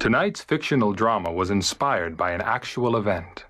Tonight's fictional drama was inspired by an actual event.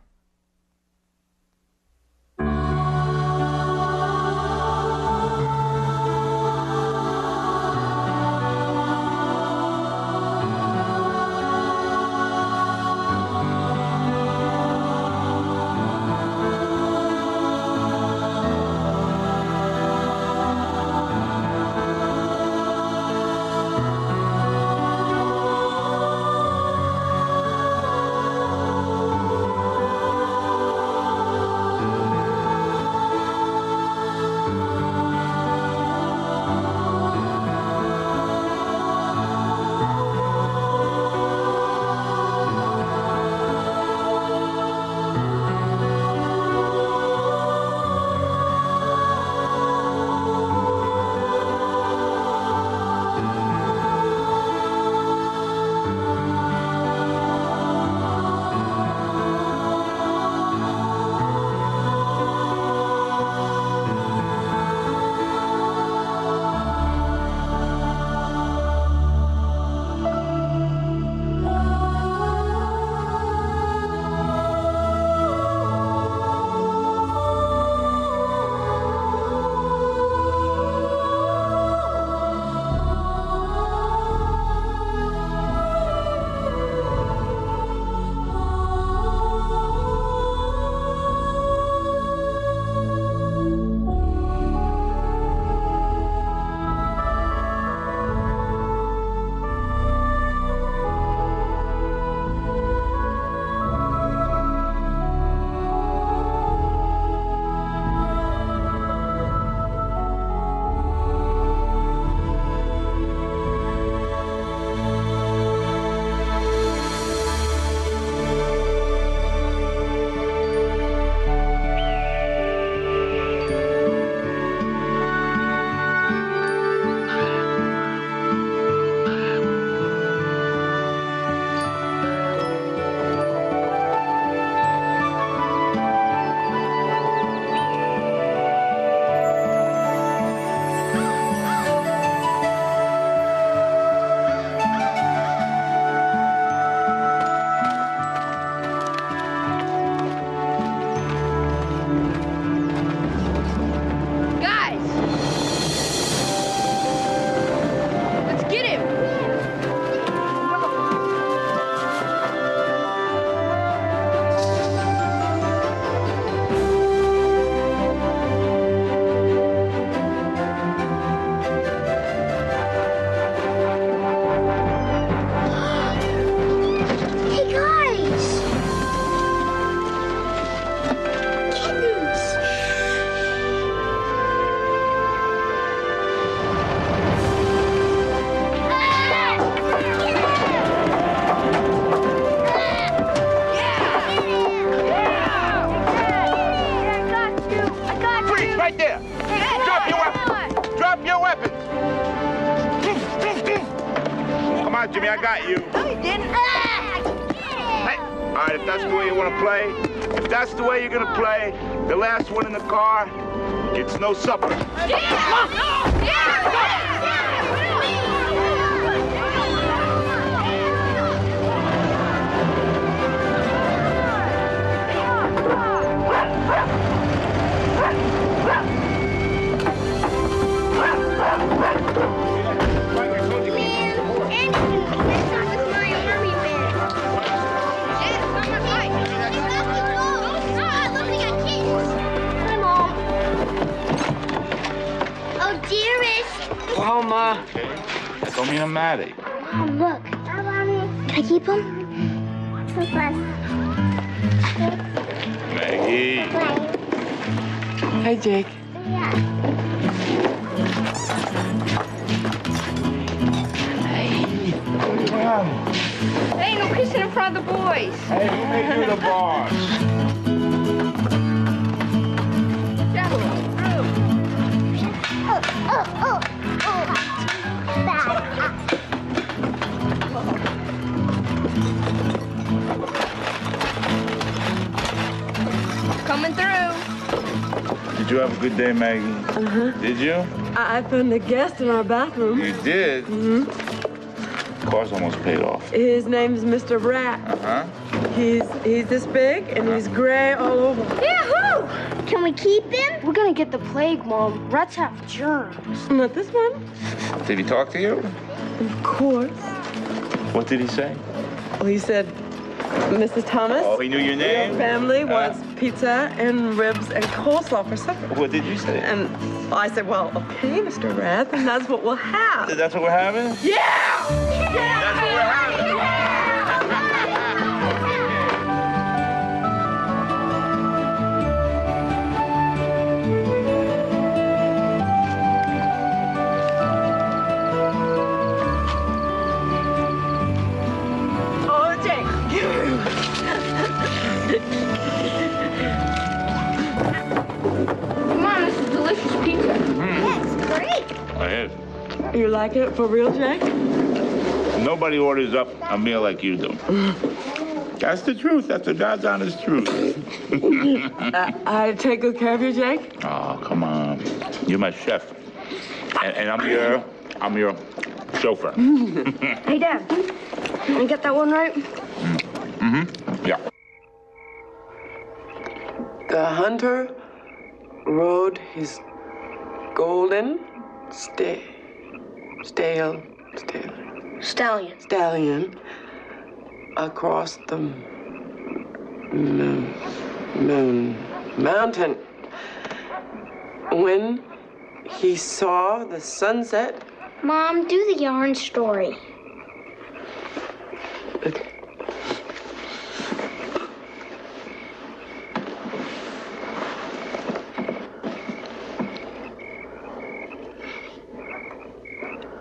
Jimmy, I got you. No, you didn't. Hey, all right, if that's the way you want to play, if that's the way you're going to play, the last one in the car gets no supper. Oh, Ma. That don't mean I'm mad at you. Oh, look. Can I keep them? So fun. Maggie. Hey, Jake. Yeah. Hey. What are you doing? There ain't no kissing in front of the boys. Hey, who made you the boss? Coming through. Did you have a good day, Maggie? Uh-huh. Did you? I found a guest in our bathroom. You did? Mm-hmm. car's almost paid off. His name's Mr. Rat. Uh-huh. He's this big, and he's gray all over. Yahoo! Can we keep him? We're gonna get the plague, Mom. Rats have germs. Not this one. Did he talk to you? Of course. What did he say? Well, he said, Mrs. Thomas. Oh, he knew your name? Your family wants pizza and ribs and coleslaw for supper. What did you say? And I said, well, okay, Mr. Rath, and that's what we'll have. That's what we're having? Yeah! That's what we're having? Oh, Jake. Come on, this is delicious pizza. Yes, great. It is. You like it for real, Jake? Nobody orders up a meal like you do. That's the truth. That's the God's honest truth. I take good care of you, Jake? Oh, come on. You're my chef. And I'm your chauffeur. Hey, Dad. You get that one right? Mm-hmm. Yeah. The hunter rode his golden stallion across the mountain. When he saw the sunset, Mom, do the yarn story.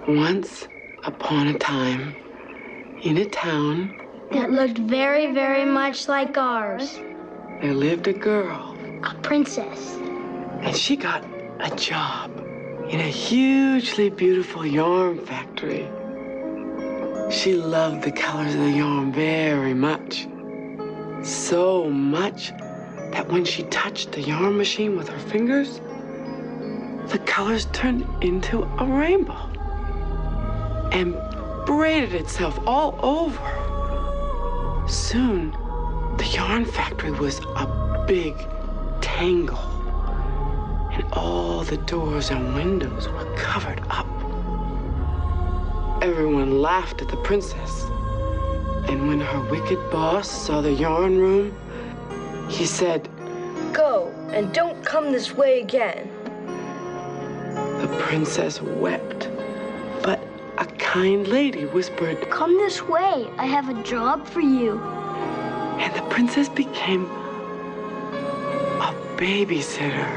Once upon a time, in a town, That looked very, very much like ours. there lived a girl, A princess. and she got a job in a hugely beautiful yarn factory. She loved the colors of the yarn very much. So much that when she touched the yarn machine with her fingers, the colors turned into a rainbow and braided itself all over. Soon, the yarn factory was a big tangle, and all the doors and windows were covered up. Everyone laughed at the princess, and when her wicked boss saw the yarn room, he said, Go, and don't come this way again. the princess wept, but a kind lady whispered, Come this way. I have a job for you. and the princess became a babysitter.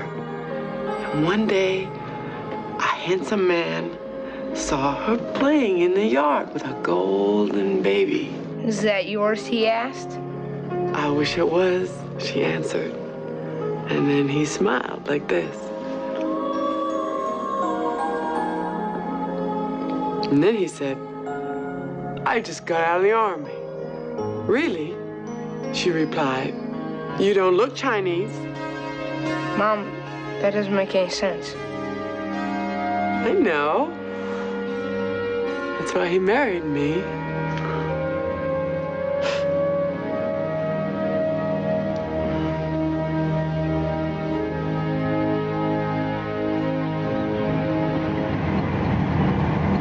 And one day, a handsome man saw her playing in the yard with a golden baby. Is that yours, he asked? I wish it was, she answered. And then he smiled like this. And then he said, I just got out of the army. Really? She replied. You don't look Chinese. Mom, that doesn't make any sense. I know. That's why he married me.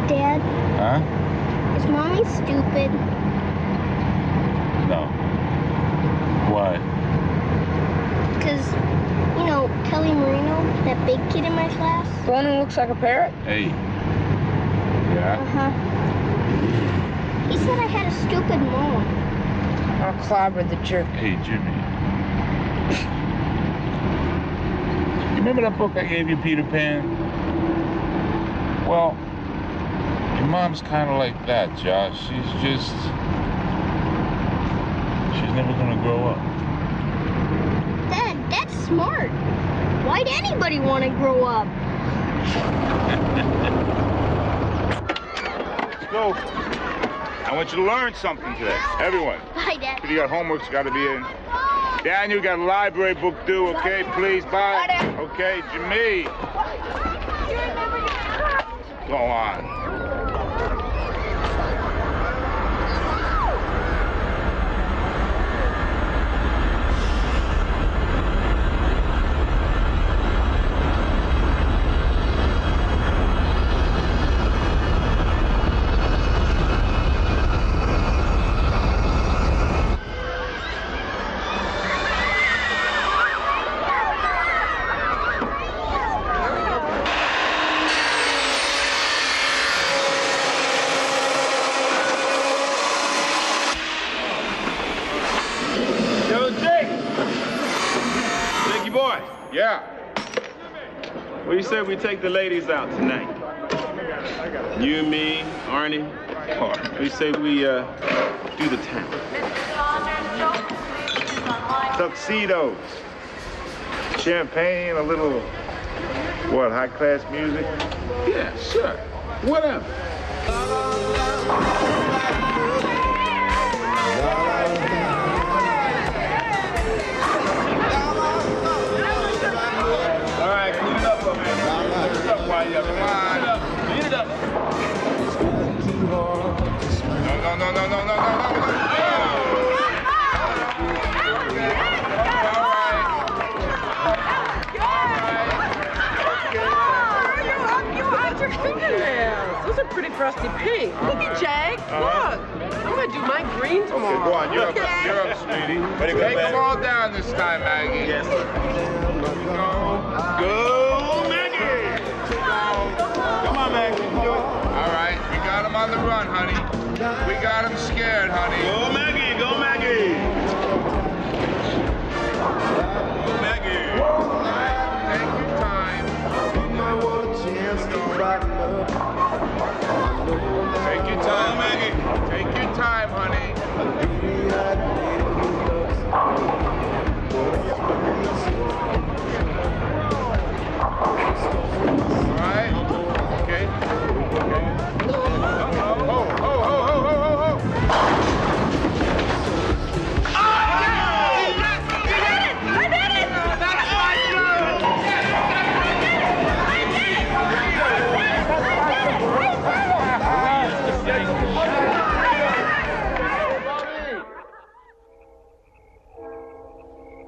Dad, Huh? is Mommy stupid? No. Why? Because, you know, Kelly Marino, that big kid in my class? The one who looks like a parrot? Hey. Yeah? Uh-huh. He said I had a stupid mom. I'll clobber the jerk. Hey, Jimmy. You remember that book I gave you, Peter Pan? Well, your mom's kind of like that, Josh. She's never gonna grow up. Dad, that's smart. Why'd anybody want to grow up? Let's go. I want you to learn something today. Everyone. Bye, Dad. If you got homework's got to be in. Daniel, you got a library book due, okay? Please, bye. Okay, Jimmy. Go on. say we take the ladies out tonight? You, me, Arnie. What do you say we do the town? Tuxedos. Champagne, a little, what, high-class music? Yeah, sure. Whatever. All right, clean it up, man. Clean it up while you're up. Clean it up. No. Those are pretty frosty pink. Look at Jake. Look. I'm going to do my green tomorrow. Okay, go on. You're up, sweetie. Take them all down this time, Maggie. Yes, sir. Go, Maggie. Come on, Maggie. All right. We got them on the run, honey. We got them scared, honey. Go, Maggie. Go, Maggie. Go, Maggie. Take your time. Take your time, Maggie. Take your time, honey. All right. Okay. Oh.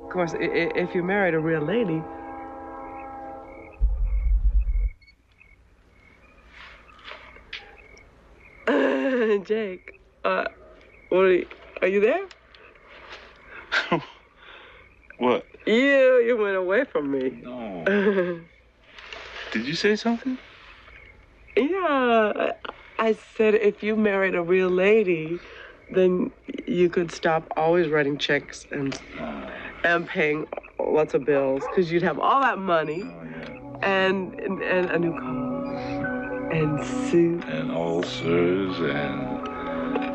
Of course, if you married a real lady. Jake, what are you there? What? You went away from me. No. Did you say something? Yeah, I said if you married a real lady, then you could stop always writing checks and paying lots of bills, because you'd have all that money and a new car and suit and ulcers and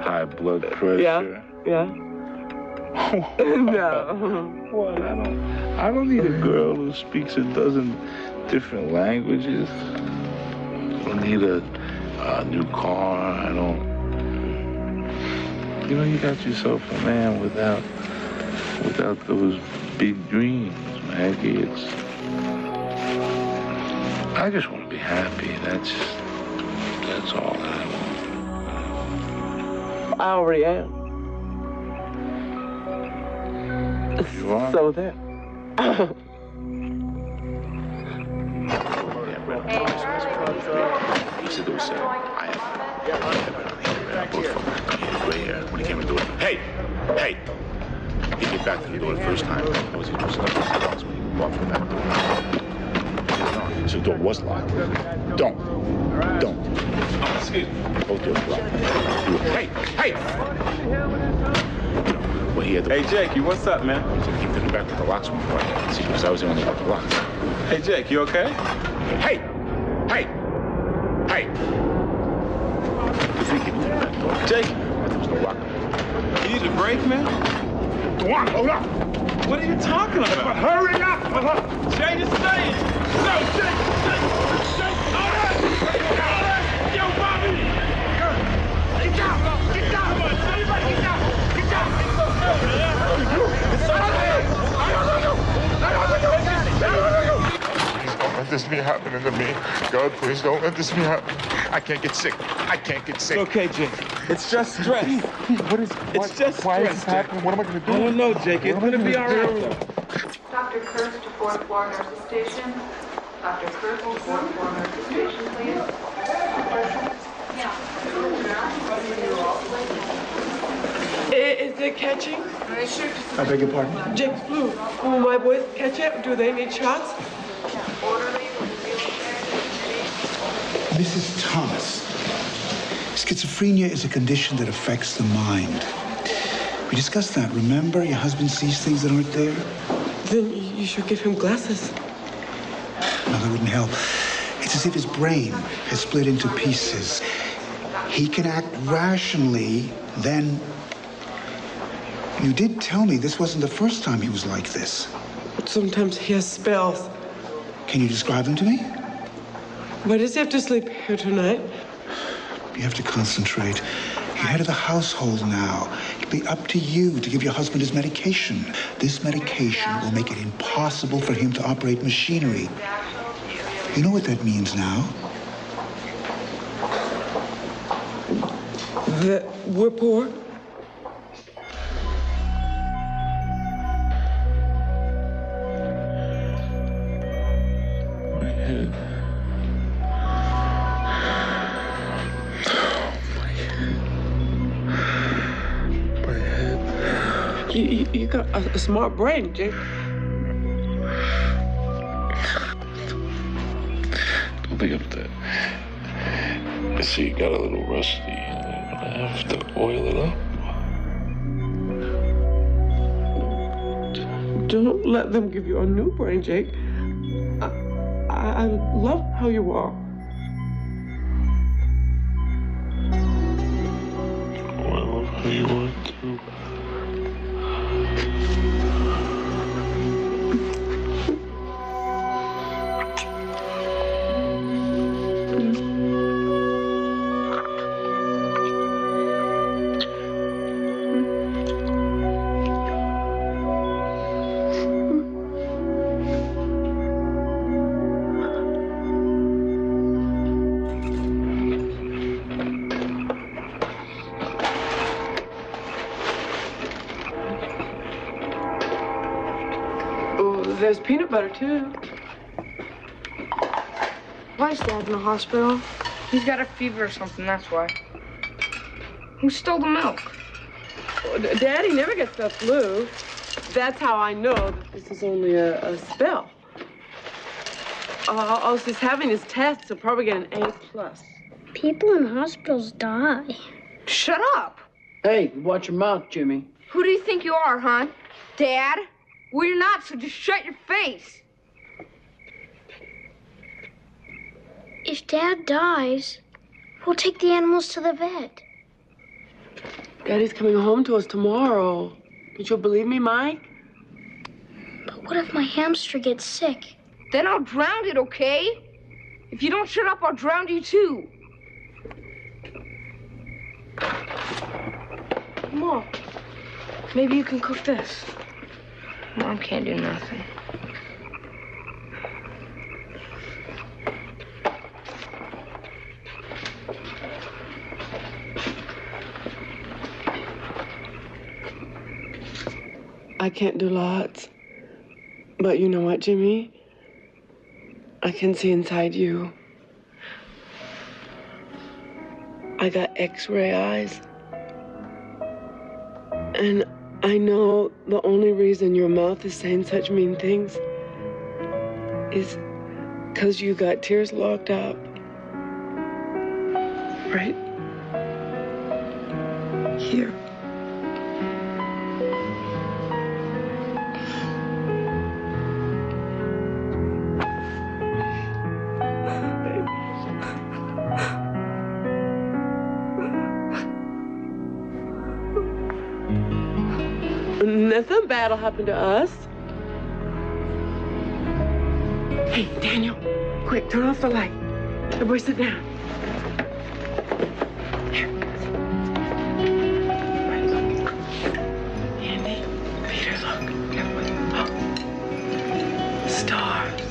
high blood pressure. Yeah. No. What? I don't need a girl who speaks a dozen different languages. I don't need a new car. I don't. You know, you got yourself a man without those big dreams, Maggie. I just want to be happy. That's all that I want. I already am. You are? So there. He said there was I have both from gray hair when he came to do it. Hey! He came back to the door the first time. I was interested in the house when he walked from the back door. So the door was locked. Don't. Oh, excuse me. Both doors were locked. Hey! Well, he had the... Hey, Jake, what's up, man? So he came back with the locks one part. See, because I was the only one with the locks. Hey, Jake, you okay? Hey! If he came to the back door, Jake, there was no lock. you need a break, man? Go on, hold up! What are you talking about? Hurry up! Jake, just say it. No, Jake! All right! Yo, Bobby! Get down! Come on, everybody get down! It's okay, Please don't let this be happening to me. God, please don't let this be happening. I can't get sick. It's okay, Jake. It's just stress. It's just Why stress, is this Jake. happening? What am I going to do? I don't know, Jake. It's going to be all right. Dr. Kurtz to 4th floor nurses station. Dr. Kurtz to 4th floor nurses station, please. Is it catching? I beg your pardon? Jake flu. Will my boys catch it? Do they need shots? Mrs. Thomas, schizophrenia is a condition that affects the mind. We discussed that, remember? Your husband sees things that aren't there. Then you should give him glasses. No, that wouldn't help. It's as if his brain has split into pieces. He can act rationally, then... You did tell me this wasn't the first time he was like this. But sometimes he has spells. Can you describe them to me? Why does he have to sleep here tonight? You have to concentrate. You're head of the household now. It'll be up to you to give your husband his medication. This medication will make it impossible for him to operate machinery. You know what that means now? That we're poor? You got a smart brain, Jake. Don't think of that. I see you got a little rusty. I'm gonna have to oil it up. Don't let them give you a new brain, Jake. I love how you are. Oh, I love how you are too. There's peanut butter, too. Why is Dad in the hospital? He's got a fever or something, that's why. Who stole the milk? Daddy never gets the flu. That's how I know that this is only a spell. All he's having is tests. He'll probably get an A+. People in hospitals die. Shut up! Hey, watch your mouth, Jimmy. Who do you think you are, hon? Dad? Well, you're not, so just shut your face. If Dad dies, we'll take the animals to the vet. Daddy's coming home to us tomorrow. Don't you believe me, Mike? But what if my hamster gets sick? Then I'll drown it, okay? If you don't shut up, I'll drown you too. Mom, maybe you can cook this. Mom can't do nothing. I can't do lots. But you know what, Jimmy? I can see inside you. I got X-ray eyes. And I know the only reason your mouth is saying such mean things is because you got tears locked up. Right here. Nothing bad will happen to us. Hey, Daniel, quick, turn off the light. Everybody sit down. Here. Andy, Peter, look. Oh. Stars.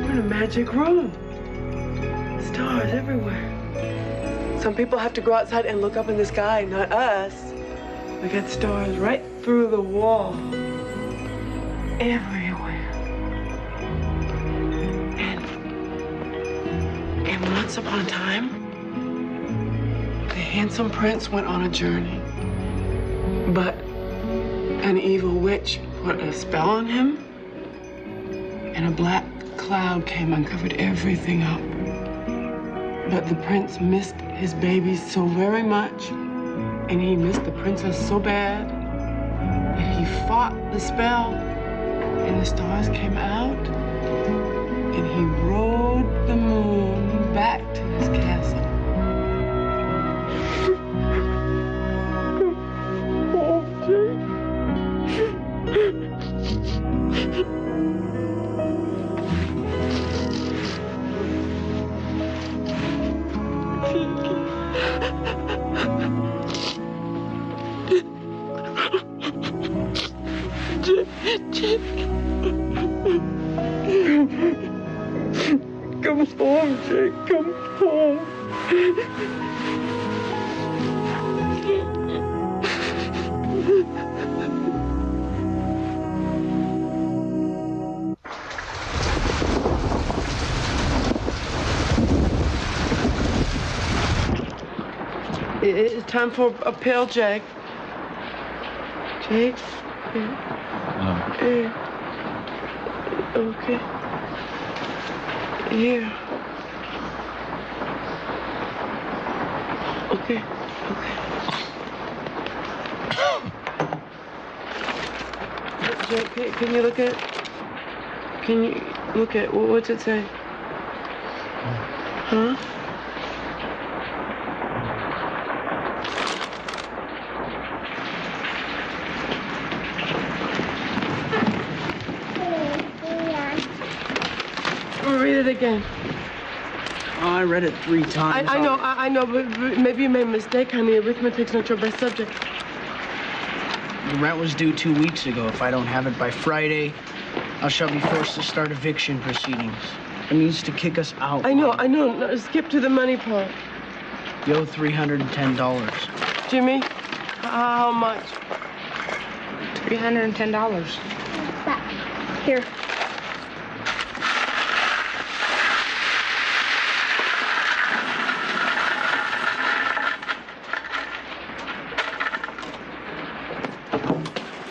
We're in a magic room. Stars everywhere. Some people have to go outside and look up in the sky, not us. We got stars right through the wall. Everywhere. And once upon a time, the handsome prince went on a journey. But an evil witch put a spell on him, and a black cloud came and covered everything up. But the prince missed his baby so very much, and he missed the princess so bad that he fought the spell, and the stars came out, and he rode the moon back to his castle. Oh, Jake. Come home, Jake. Come home. It's time for a pill, Jake. Jake? Okay. Here. Okay. Jake, can you look at? Can you look at? What's it say? Huh? Read it again. Oh, I read it 3 times. I know, but maybe you made a mistake, honey. Arithmetic's not your best subject. The rent was due 2 weeks ago. If I don't have it by Friday, I shall be forced to start eviction proceedings. It means to kick us out. I know. No, skip to the money part. You owe $310. Jimmy, how much? $310. Here.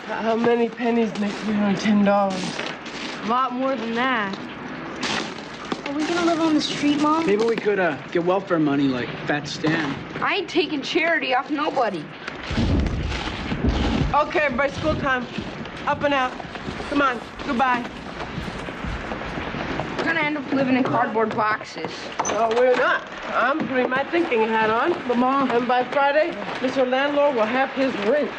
How many pennies make $310? A lot more than that. Are we gonna live on the street, Mom? Maybe we could get welfare money like Fat Stan. I ain't taking charity off nobody. Okay, everybody, school time. Up and out. Come on, goodbye. We're gonna end up living in cardboard boxes. No, we're not. I'm putting my thinking hat on. But Mom. And by Friday, Mr. Landlord will have his rent.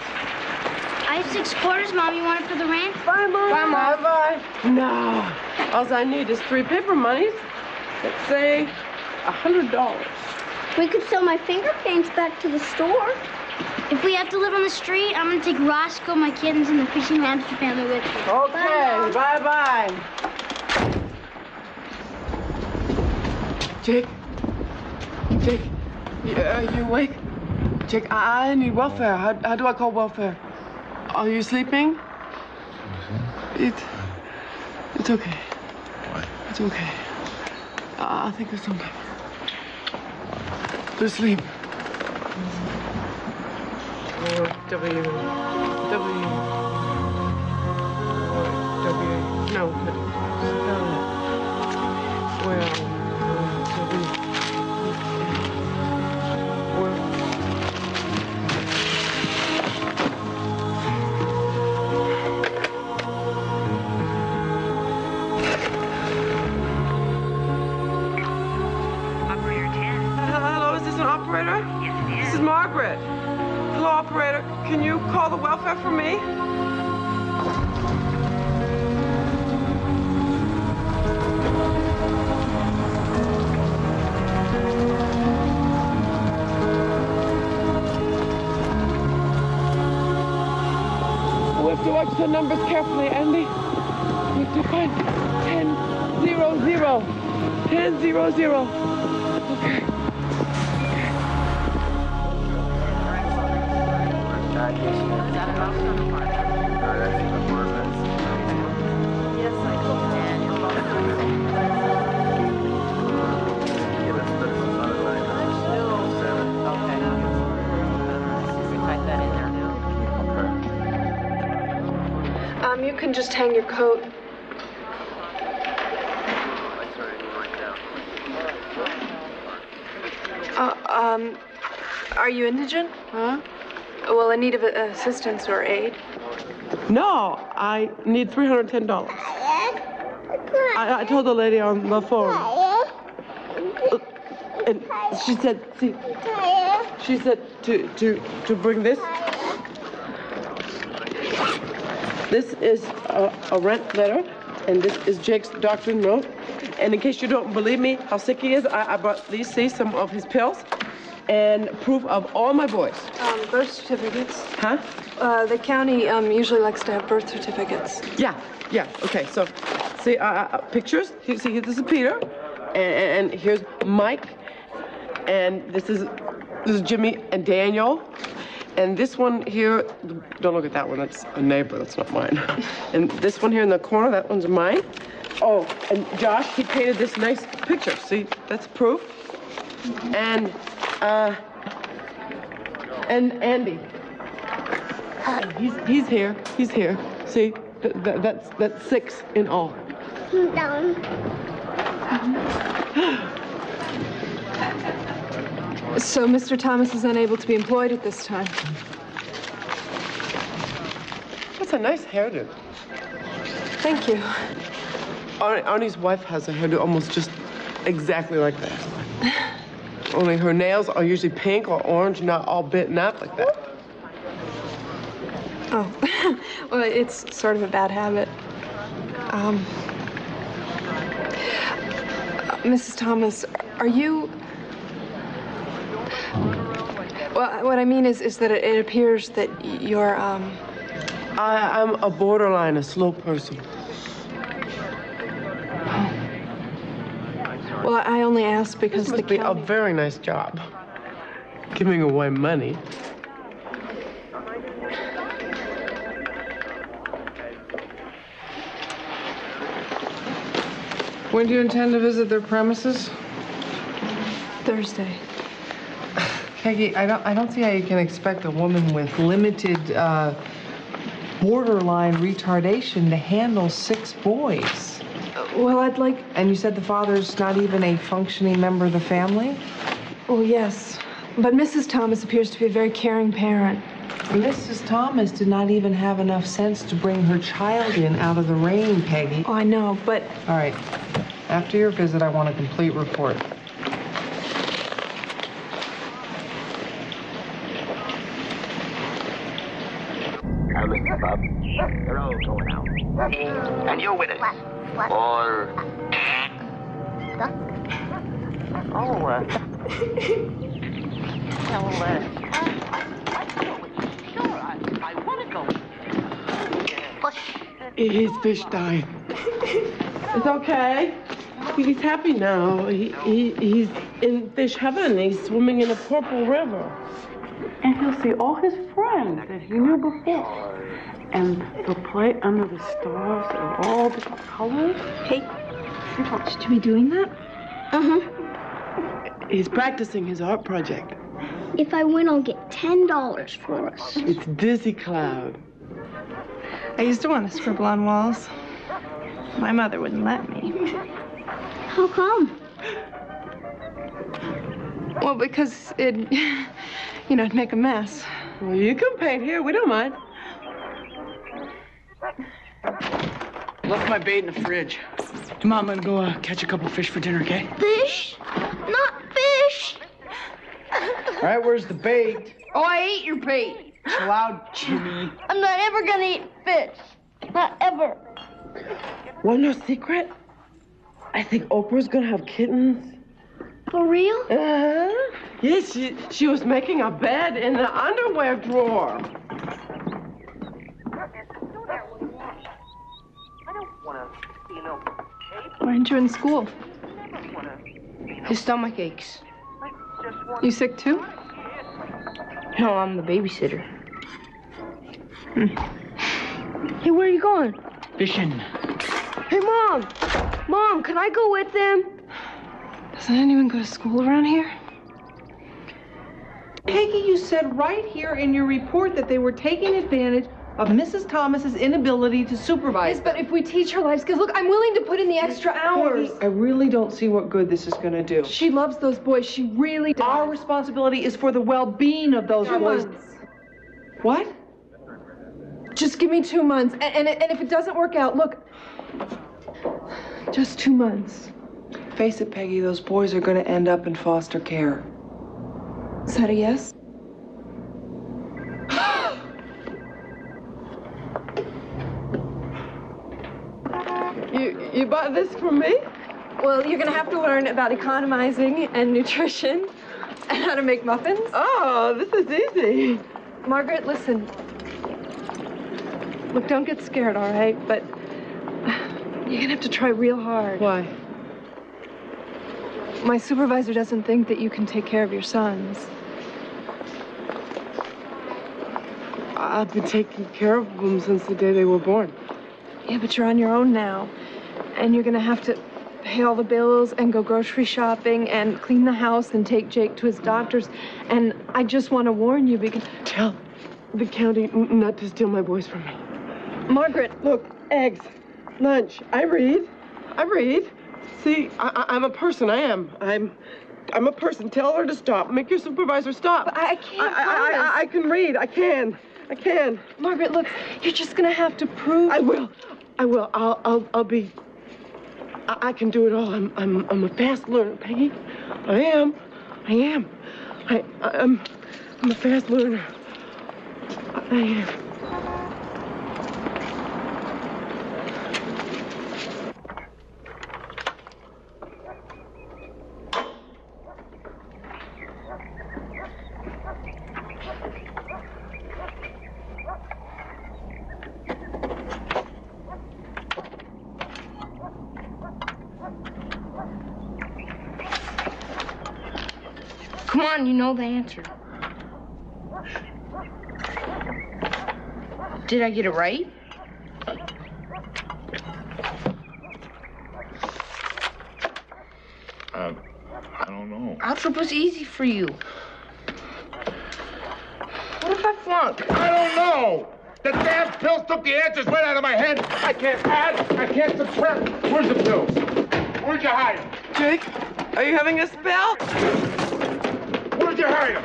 I have 6 quarters, Mom. You want it for the rent? Bye, Mom. Bye, Mom. Bye. No. All I need is 3 paper monies. Let's say $100. We could sell my finger paints back to the store. If we have to live on the street, I'm gonna take Roscoe, my kittens, and the fishing hamster family with me. Okay. Bye. Jake, you awake? Jake, I need welfare. How do I call welfare? Are you sleeping? It's okay. What? It's okay. I'll think of something. To sleep. W. No. Well. Operator? Yes, it is. This is Margaret. Hello, operator. Can you call the welfare for me? We have to watch the numbers carefully, Andy. We have to find 10-0-0. 10-0-0. Okay. Is that a house or an apartment? Yes, I can. You can just hang your coat. Are you indigent? Huh? Well, in need of assistance or aid? No, I need $310. I told the lady on the phone. And she said, see, she said to bring this. This is a rent letter, and this is Jake's doctor note. And in case you don't believe me how sick he is, I brought these, see, some of his pills, and proof of all my boys. Birth certificates. Huh? The county usually likes to have birth certificates. Yeah, okay, so, see, pictures. See, this is Peter, and here's Mike, and this is Jimmy and Daniel. And this one here, don't look at that one, that's a neighbor, that's not mine. And this one here in the corner, that one's mine. Oh, and Josh, he painted this nice picture. See, that's proof. And Andy. He's here. See, that's 6 in all. Down. So Mr. Thomas is unable to be employed at this time. That's a nice hairdo. Thank you. Arnie's wife has a hairdo almost just exactly like that. Only her nails are usually pink or orange, not all bitten up like that. Oh, well, it's sort of a bad habit. Mrs. Thomas, are you... Well, what I mean is that it appears that you're, I'm a borderline, a slow person. Well, I only asked because this must be a very nice job, giving away money. When do you intend to visit their premises? Thursday. Peggy, I don't see how you can expect a woman with limited borderline retardation to handle 6 boys. Well, I'd like... And you said the father's not even a functioning member of the family? Oh, yes. But Mrs. Thomas appears to be a very caring parent. Mrs. Thomas did not even have enough sense to bring her child in out of the rain, Peggy. Oh, I know, but... All right. After your visit, I want a complete report. Mr. Bub, they're all going out. And you're with it. What? Or... Oh, well, sure, I want to go. His fish died. It's okay. He's happy now. He's in fish heaven. He's swimming in a purple river. And he'll see all his friends that he knew before. And they'll play under the stars in all different colors. Hey, should we be doing that? Uh-huh. He's practicing his art project. If I win, I'll get $10 for us. It's Dizzy Cloud. I used to want to scribble on walls. My mother wouldn't let me. How come? Well, because it'd make a mess. Well, you can paint here. We don't mind. Left my bait in the fridge. Come on, I'm gonna go catch a couple fish for dinner, okay? Fish? Not fish. All right, where's the bait? Oh, I ate your bait. Chill out, Jimmy. I'm not ever gonna eat fish. Not ever. Want to know a secret? I think Oprah's gonna have kittens. For real? Yes, she was making a bed in the underwear drawer. Why aren't you in school? His stomach aches. You sick too? No, I'm the babysitter. Hey, where are you going? Fishing. Hey, Mom! Mom, can I go with them? Doesn't anyone go to school around here? Peggy, you said right here in your report that they were taking advantage of Mrs. Thomas's inability to supervise. Yes, but if we teach her life skills, look, I'm willing to put in the extra hours. Peggy, I really don't see what good this is going to do. She loves those boys. She really does. Our responsibility is for the well-being of those 2 boys. months. What? Just give me 2 months. And if it doesn't work out, look, Just 2 months. Face it, Peggy, those boys are going to end up in foster care. Is that a yes? You bought this for me? Well, you're gonna have to learn about economizing and nutrition and how to make muffins. Oh, this is easy. Margaret, listen. Look, don't get scared, all right? But you're gonna have to try real hard. Why? My supervisor doesn't think that you can take care of your sons. I've been taking care of them since the day they were born. Yeah, but you're on your own now. And you're gonna have to pay all the bills and go grocery shopping and clean the house and take Jake to his doctors. And I just want to warn you because... Tell the county not to steal my boys from me. Margaret. Look, eggs, lunch. I read. See, I'm a person. I'm a person. Tell her to stop. Make your supervisor stop. But I can't promise. I can read. I can. Margaret, look, you're just gonna have to prove... I will. I'll be... I can do it all. I'm a fast learner, Peggy. I am. I'm a fast learner. I am. Come on, you know the answer. Did I get it right? I don't know. Algebra was easy for you. What if I flunk? I don't know! The damn pills took the answers right out of my head. I can't add, I can't subtract. Where's the pills? Where'd you hide them? Jake, are you having a spell? Where'd you hide them?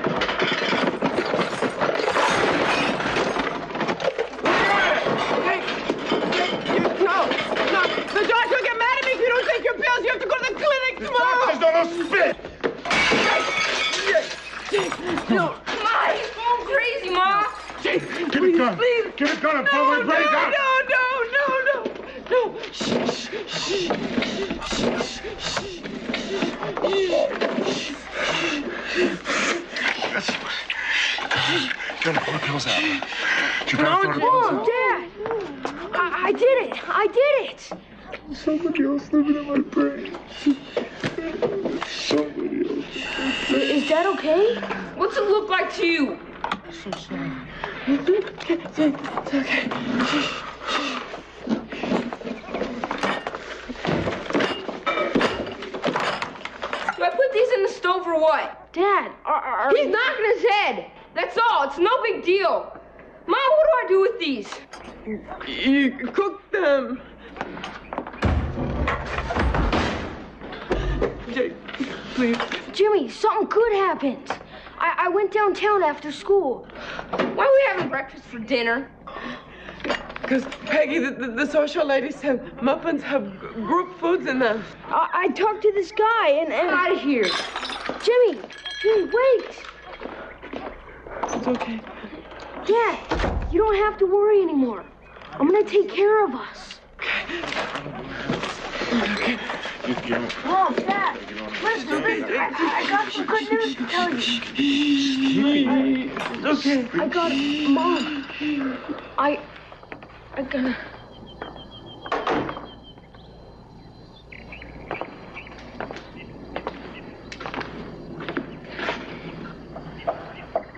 No. The doctor will get mad at me if you don't take your pills. You have to go to the clinic tomorrow. There's no spit. No. Ma, he's going crazy, Ma. Jake, get a gun. Please. Get a gun and blow my brains out. No. You gotta pull the pills out. You gotta throw the pills Mom, out. Dad. I did it. Somebody else living in my brain. Somebody else. Is Dad okay? What's it look like to you? I'm so sorry. It's okay. Do I put these in the stove or what? Dad, he's knocking his head. That's all. It's no big deal. Mom, what do I do with these? You cook them. Jake, please. Jimmy, something good happened. I went downtown after school. Why are we having breakfast for dinner? Because, Peggy, the social ladies said muffins have group foods in them. I talked to this guy and out of here. Jimmy, wait. It's okay. Dad, you don't have to worry anymore. I'm gonna take care of us. Okay. Mom, Dad, listen. I got some good news to tell you. Okay. I got it. Mom, I got...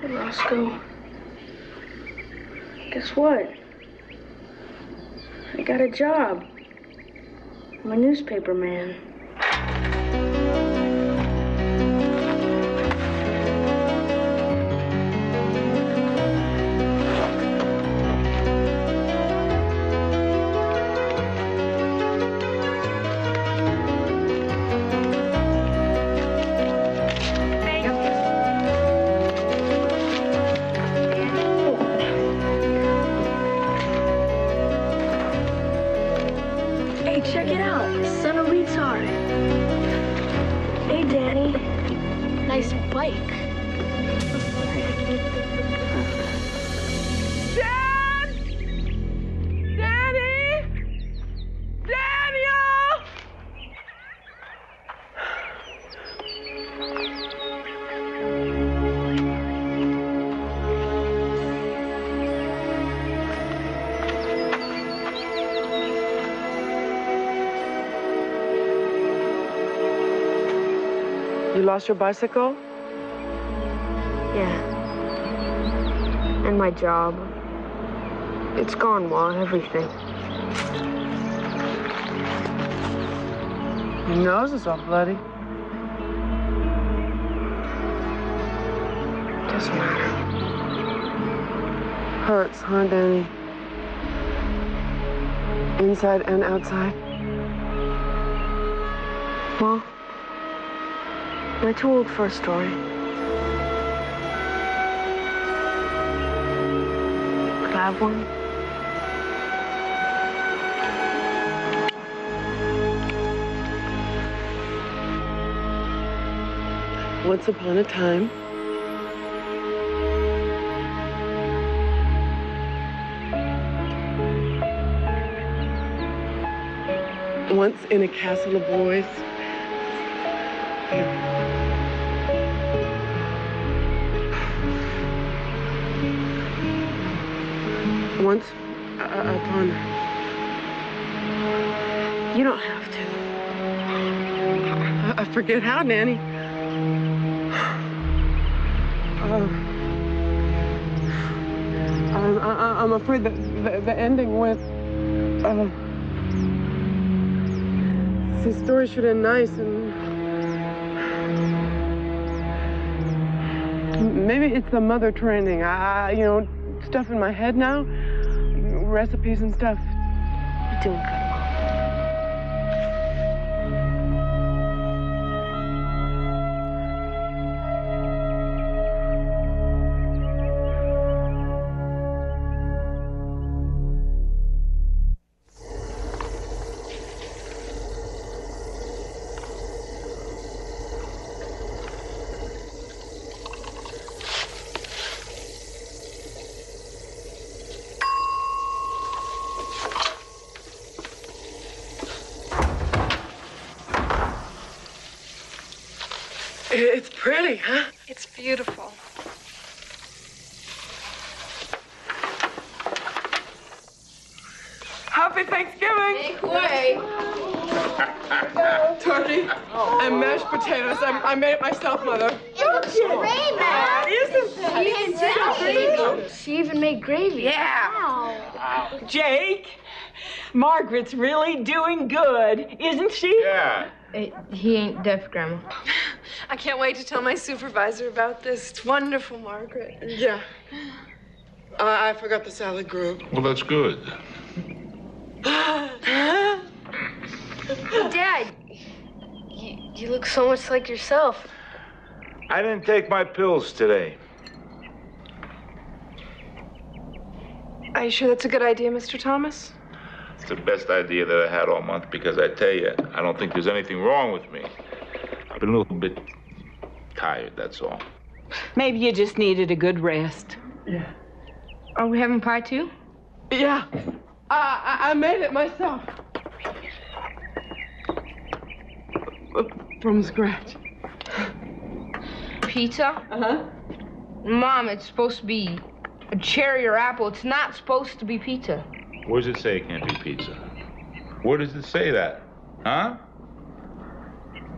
Hey, Roscoe. Guess what? I got a job. I'm a newspaper man. Check it out. Son of nice bike. Dad! Daddy! Daniel! You lost your bicycle? Yeah. And my job. It's gone, Ma, everything. Your nose is all bloody. Doesn't matter. Hurts, huh, Danny? Inside and outside? Ma, am I too old for a story? Could I have one? Once upon a time, once in a castle of boys, once upon... You don't have to. I forget how, Nanny. I'm afraid that the ending went... the story should end nice and... Maybe it's the mother training. You know, stuff in my head now. Recipes and stuff. You're doing good, Mom. It's pretty, huh? It's beautiful. Happy Thanksgiving! Make way! Turkey and mashed potatoes. I made it myself, Mother. It looks great, man. She even made gravy. Yeah. Wow. Jake, Margaret's really doing good, isn't she? Yeah. He ain't deaf, Grandma. I can't wait to tell my supervisor about this. It's wonderful, Margaret. Yeah. I forgot the salad group. Well, that's good. Dad, you look so much like yourself. I didn't take my pills today. Are you sure that's a good idea, Mr. Thomas? It's the best idea that I had all month because I tell you, I don't think there's anything wrong with me. I've been a little bit tired, that's all. Maybe you just needed a good rest. Yeah. Are we having pie too? Yeah. I made it myself. From scratch. Pizza? Uh-huh. Mom, it's supposed to be a cherry or apple. It's not supposed to be pizza. Where does it say it can't be pizza? Where does it say that? Huh?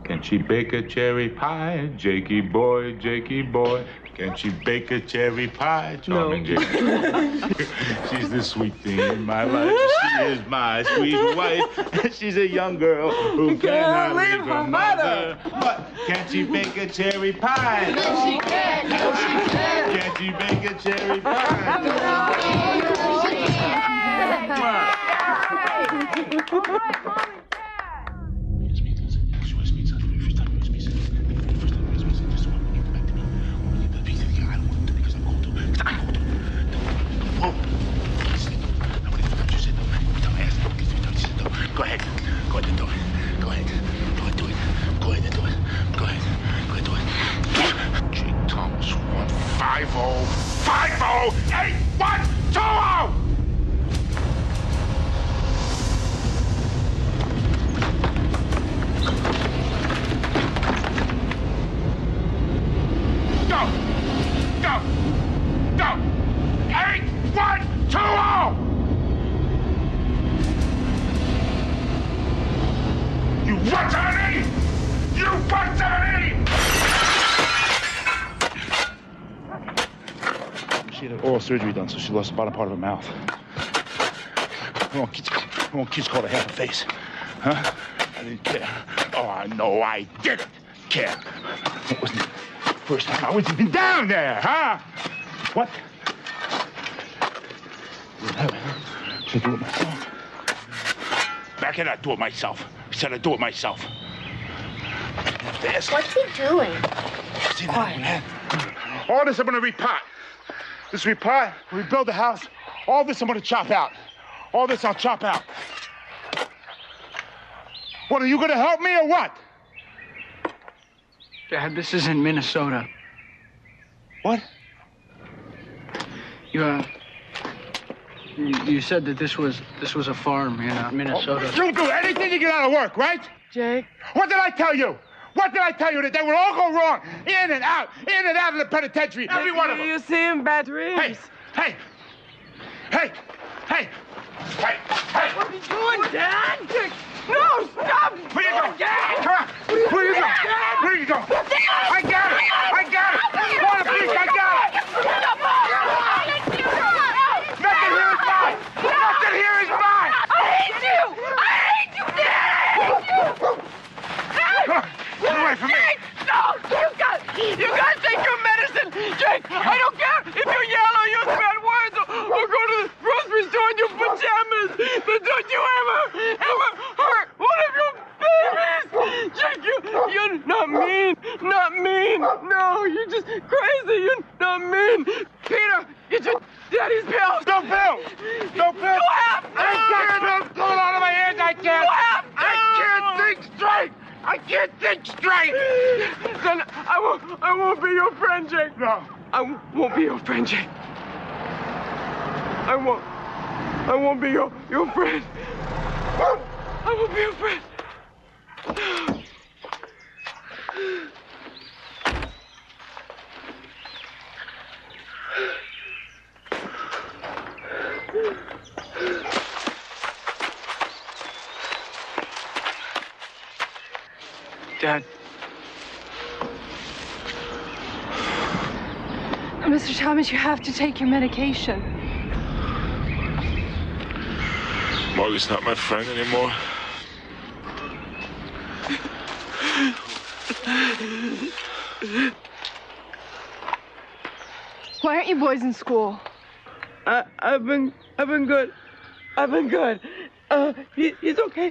Can she bake a cherry pie, Jakey boy, Jakey boy? Can she bake a cherry pie, charming Jakey? She's the sweet thing in my life. She is my sweet wife. She's a young girl who cannot leave her mother. But can she bake a cherry pie? Yes, she can. Yes, she can. Can she bake a cherry pie? Go ahead. Go ahead and do it. Go ahead. Do it. Do it. Go ahead and do it. Go ahead. Go ahead and do it. 508120! Go! Go! Go! 8120! You 170! You 170! She had oral surgery done, so she lost the bottom part of her mouth. I want kids called a half a face. Huh? I didn't care. Oh, no, I didn't care. It wasn't the first time I was even down there, huh? What? Didn't have it. Should I do it myself? I cannot do it myself. I said I'd do it myself. What's he doing? Quiet. All this I'm gonna repot. This repot, rebuild the house. All this I'm gonna chop out. All this I'll chop out. What, are you gonna help me or what? Dad, this is in Minnesota. What? You said that this was a farm in Minnesota. You'll do anything to get out of work, right? Jake. What did I tell you? What did I tell you? That they would all go wrong? In and out of the penitentiary. Every one of them. You see him bad dreams. Hey! What are you doing, Dad? No, stop! Where you going? Dad! Come on! Where you going? Where you going? I got it! Water, please, I got it! Nothing here is mine! Nothing here is mine! I hate you, Dad! Get away from me! No! You gotta take your medicine! Jake, I don't care if you yell or use bad words or go to the grocery store in your pajamas, but don't you ever hurt one of your babies! Jake, you're not mean! No, you're just crazy! You're not mean! Peter, get your daddy's pills! No pills! You have to! I can't! Pills coming out of my hands! I can't! You have to! I can't think straight! I can't think straight! Then I won't be your friend, Jake. No. I won't be your friend, Jake. I won't be your friend. I won't be your friend. Dad. Mr. Thomas, you have to take your medication. Margaret's not my friend anymore. Why aren't you boys in school? I've been good. He's okay.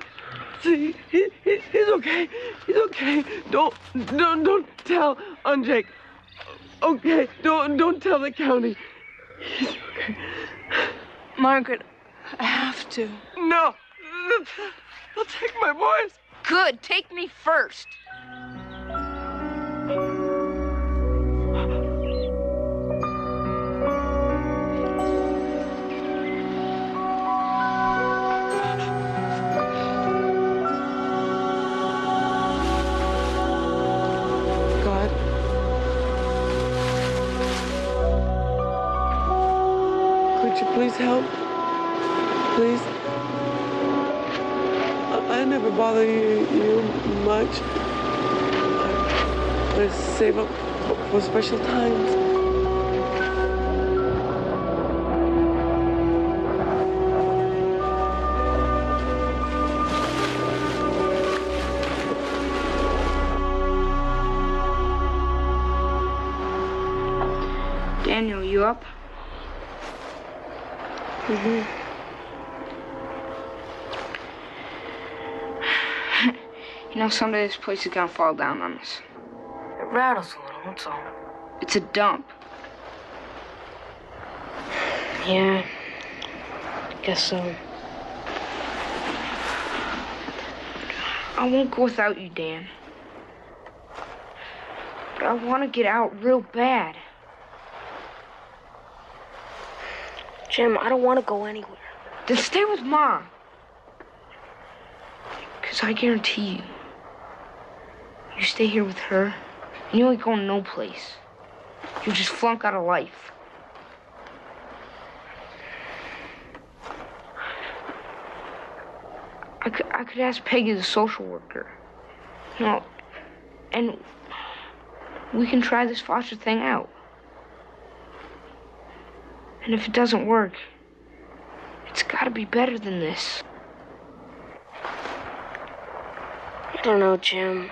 See, he's okay. He's okay. Don't tell on Jake. Okay, don't tell the county. He's okay. Margaret, I have to. No, they'll take my boys. Good, take me first. Could you please help? Please? I never bother you much. I save up for special times. Daniel, you up? Mm-hmm. You know, someday this place is gonna fall down on us. It rattles a little, that's all. It's a dump. Yeah, I guess so. I won't go without you, Dan. But I want to get out real bad. Jim, I don't want to go anywhere. Then stay with Mom. Because I guarantee you, you stay here with her, and you ain't going no place. You'll just flunk out of life. I could ask Peggy, the social worker, you know, and we can try this foster thing out. And if it doesn't work, it's gotta be better than this. I don't know, Jim.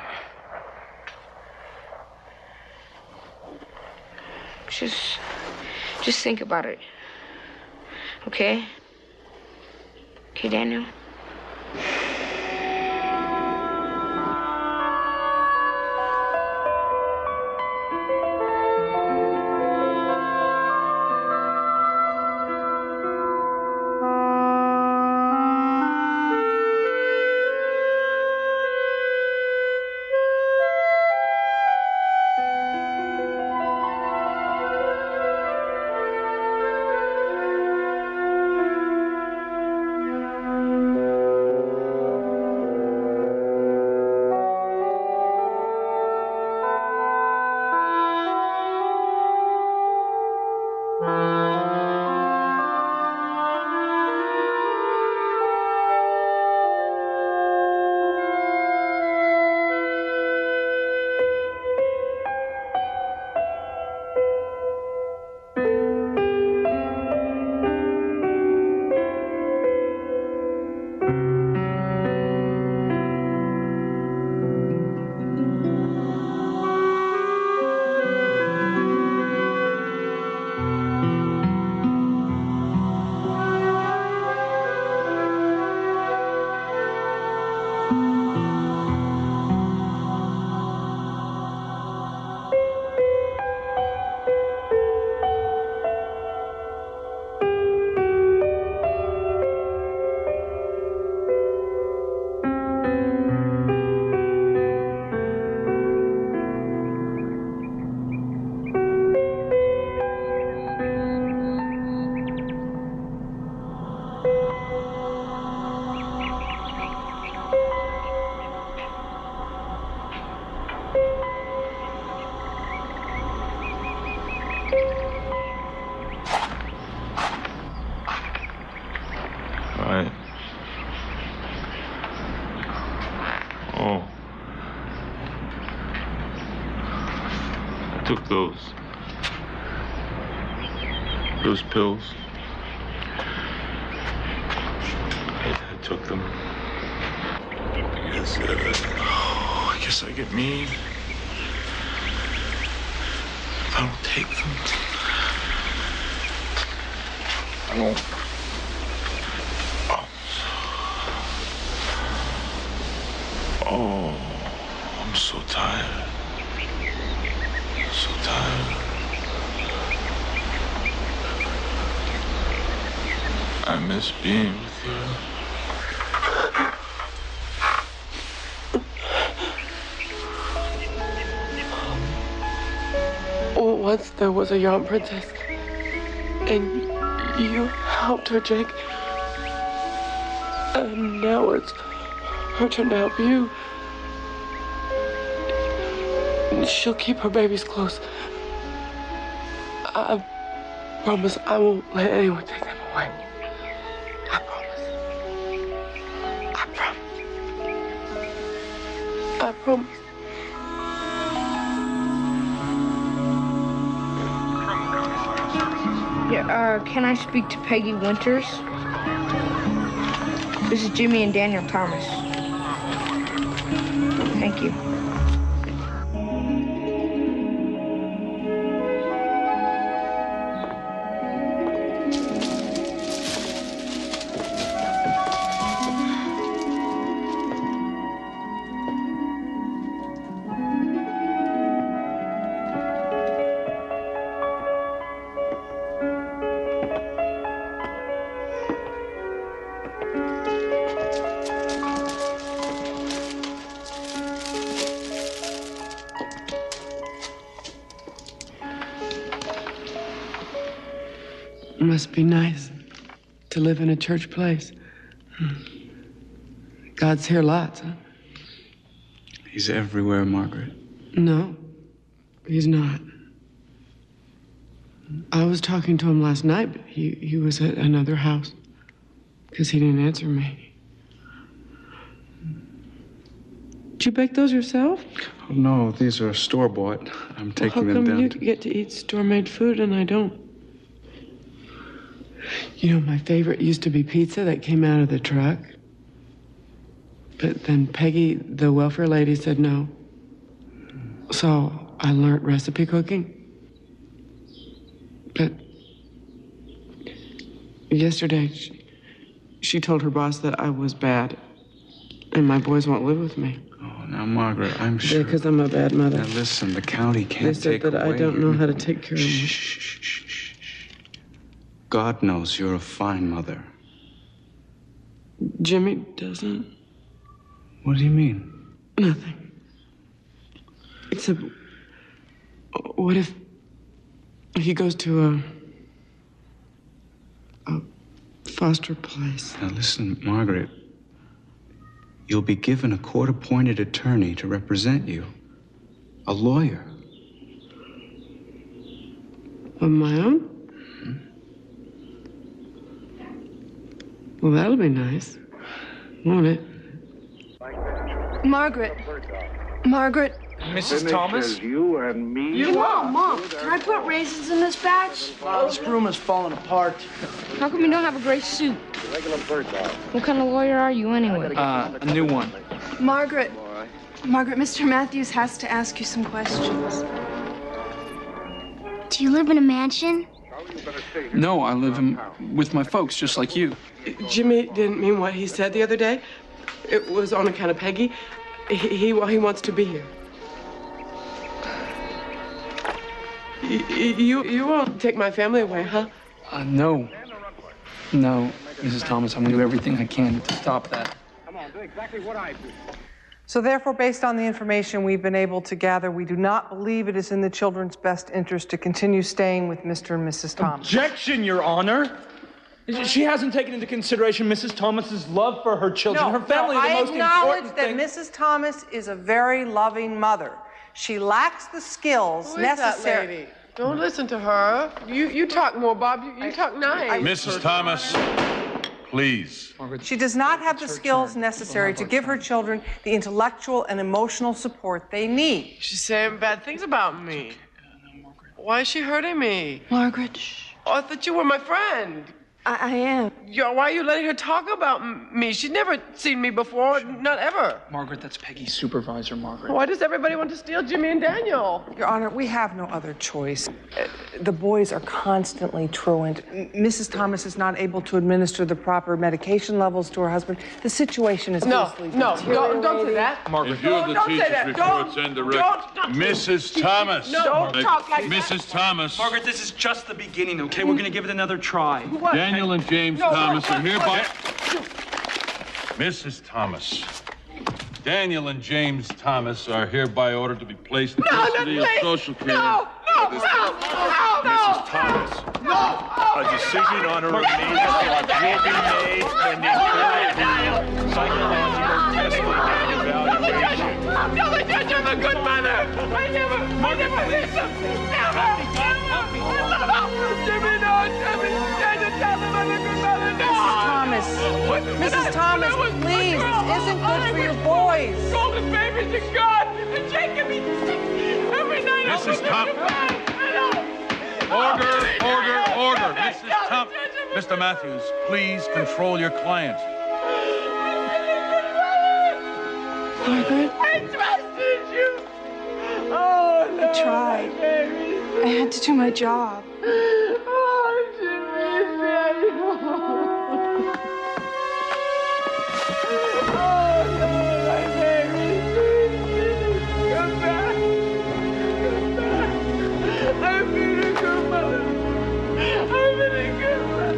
Just think about it. Okay? Okay, Daniel? Oh. I took those pills. I took them. I guess I get mean if I don't take them. I don't. Oh, I'm so tired. So tired. I miss being with you. Once there was a young princess, and you helped her, Jake. And now it's her turn to help you. She'll keep her babies close. I promise I won't let anyone take them away. I promise. I promise. I promise. Yeah, can I speak to Peggy Winters? This is Jimmy and Daniel Thomas. Thank you. Must be nice to live in a church place. God's here lots, huh? He's everywhere, Margaret. No, he's not. I was talking to him last night, but he was at another house because he didn't answer me. Did you bake those yourself? Oh, no, these are store-bought. I'm taking them down. How come you get to eat store-made food and I don't? You know, my favorite used to be pizza that came out of the truck. But then Peggy, the welfare lady, said no. So I learned recipe cooking. But yesterday, she told her boss that I was bad and my boys won't live with me. Oh, now, Margaret, I'm sure. Yeah, because I'm a bad mother. Now, listen, the county can't take They said that I don't know how to take care of me. Shh. God knows you're a fine mother. Jimmy doesn't. What do you mean? Nothing. Except, what if he goes to a foster place? Now, listen, Margaret. You'll be given a court-appointed attorney to represent you. A lawyer. Of my own? Well, that'll be nice, won't it? Margaret. Mrs. Thomas? You and me. Hey, Mom, can I put raisins in this batch? This room is falling apart. How come you don't have a gray suit? What kind of lawyer are you anyway? A new one. Margaret, Mr. Matthews has to ask you some questions. Do you live in a mansion? No, I live with my folks, just like you. Jimmy didn't mean what he said the other day. It was on account of Peggy. He wants to be here. You won't take my family away, huh? No, Mrs. Thomas, I'm gonna do everything I can to stop that. Come on, do exactly what I do. So therefore, based on the information we've been able to gather, we do not believe it is in the children's best interest to continue staying with Mr. and Mrs. Thomas. Objection, Your Honor. She hasn't taken into consideration Mrs. Thomas's love for her children. Her family is the most important thing. I acknowledge that Mrs. Thomas is a very loving mother. She lacks the skills necessary. That lady? Don't listen to her. You talk more, Bob. You talk nice. Mrs. Thomas, please. She does not have the skills necessary to give her children the intellectual and emotional support they need. She's saying bad things about me. Why is she hurting me? Margaret. Oh, I thought you were my friend. I am. Why are you letting her talk about me? She's never seen me before, not ever. Margaret, that's Peggy's supervisor, Margaret. Why does everybody want to steal Jimmy and Daniel? Your Honor, we have no other choice. The boys are constantly truant. Mrs. Thomas is not able to administer the proper medication levels to her husband. The situation is don't say that. Margaret, If you're the teacher's reports and direct. Mrs. Thomas. Don't talk like that. Mrs. Thomas. Margaret, this is just the beginning, okay? We're gonna give it another try. Daniel and James Thomas are hereby... Mrs. Thomas. Daniel and James Thomas are hereby ordered to be placed in custody of social care. Mrs. Thomas. A decision on her remaining will be made pending further psychological testing and evaluation. Tell the judge I'm a good mother. I never did something. Never. I love her. Jimmy, no. Jimmy, tell them I'm a good mother. No. Mrs. Thomas, please, this isn't good for your boys. Golden babies to God. And Jake can be sick every night. Mrs. Thomas. Order. Mrs. Thomas. Mr. Matthews, please control your client. Margaret? I trusted you. Oh, no. I tried. I had to do my job. Oh, Jimmy. Oh, no, my baby. Come back. I've been a good mother. I've been a good mother.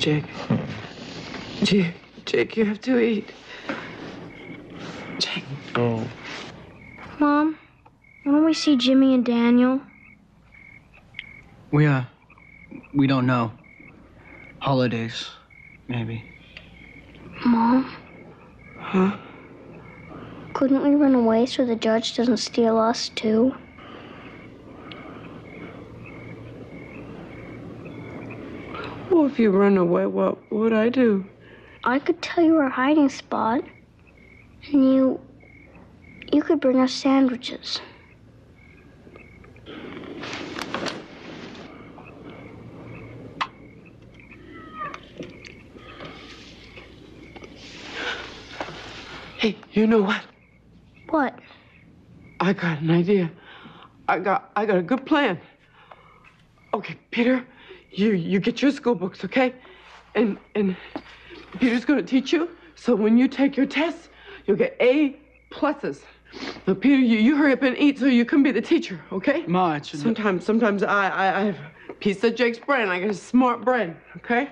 Jake. Jake, you have to eat. Jake. Oh. Mom, why don't we see Jimmy and Daniel? We don't know. Holidays, maybe. Mom? Huh? Couldn't we run away so the judge doesn't steal us, too? Well, if you run away, what would I do? I could tell you our hiding spot, and you could bring us sandwiches. Hey, you know what? What? I got an idea. I got a good plan. Okay, Peter, you get your school books, okay? And Peter's gonna teach you, so when you take your tests, you'll get A+. Now, Peter, you hurry up and eat so you can be the teacher, okay? Ma, it's... Sometimes I have a piece of Jake's brain. I got a smart brain, okay?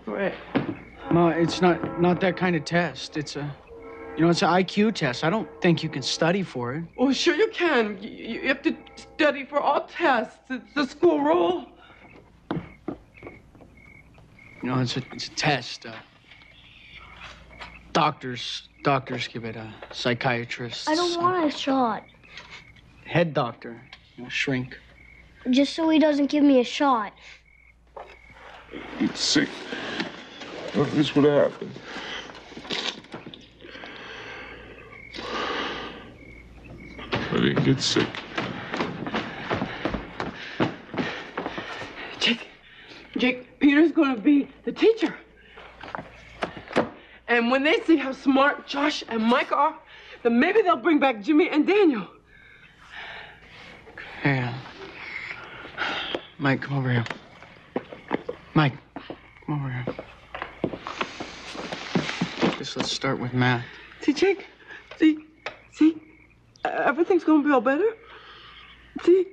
All right. Ma, it's not that kind of test. It's a... You know, it's an IQ test. I don't think you can study for it. Oh, sure you can. You have to study for all tests. It's the school rule. You know, it's a test. Doctors give it a psychiatrist. I don't want a shot. Head doctor, shrink. Just so he doesn't give me a shot. Get sick. Well, this would happen. I didn't get sick. Jake, Peter's gonna be the teacher. And when they see how smart Josh and Mike are, then maybe they'll bring back Jimmy and Daniel. Hey, Mike, come over here. Mike, come over here. Guess let's start with math. See, Jake? See? Everything's gonna be all better. See?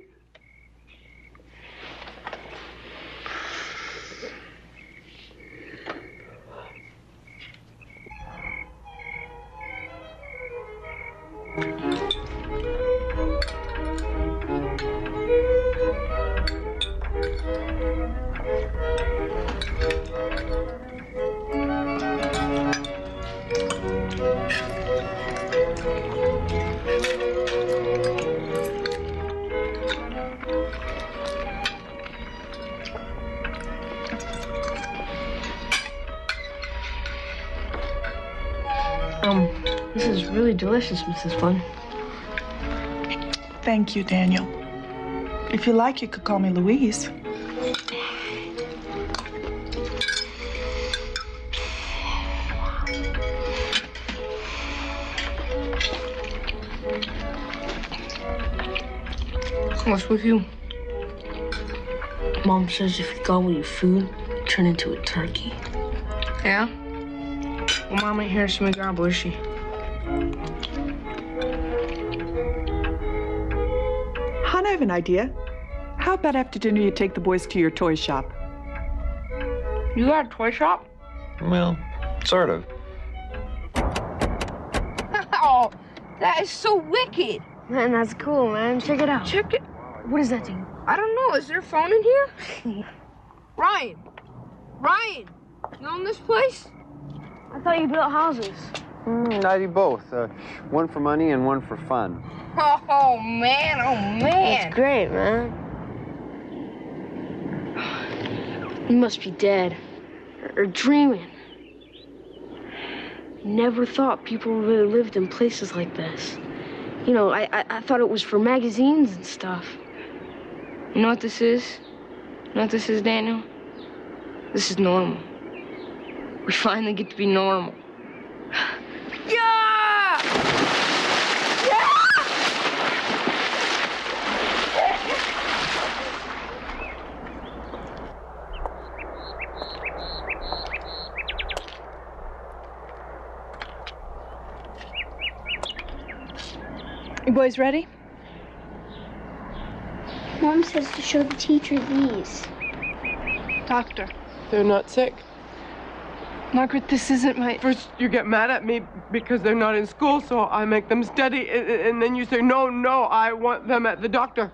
This is really delicious, Mrs. Fun. Thank you, Daniel. If you like, you could call me Louise. What's with you? Mom says if you go with your food, turn into a turkey. Yeah? Well, Mom ain't here, so we grab her, is she? Hon, I have an idea. How about after dinner you take the boys to your toy shop? You got a toy shop? Well, sort of. Oh, that is so wicked. Man, that's cool, man. Check it out. Check it. What is that thing? I don't know. Is there a phone in here? Ryan, you own this place? I thought you built houses. I do both. One for money and one for fun. Oh, man. That's great, man. You must be dead. Or dreaming. Never thought people really lived in places like this. You know, I thought it was for magazines and stuff. You know what this is? You know what this is, Daniel? This is normal. We finally get to be normal. Yeah! Yeah! You boys ready? Mom says to show the teacher these. Doctor. They're not sick. Margaret, this isn't my... First, you get mad at me because they're not in school, so I make them study, and then you say, no, I want them at the doctor.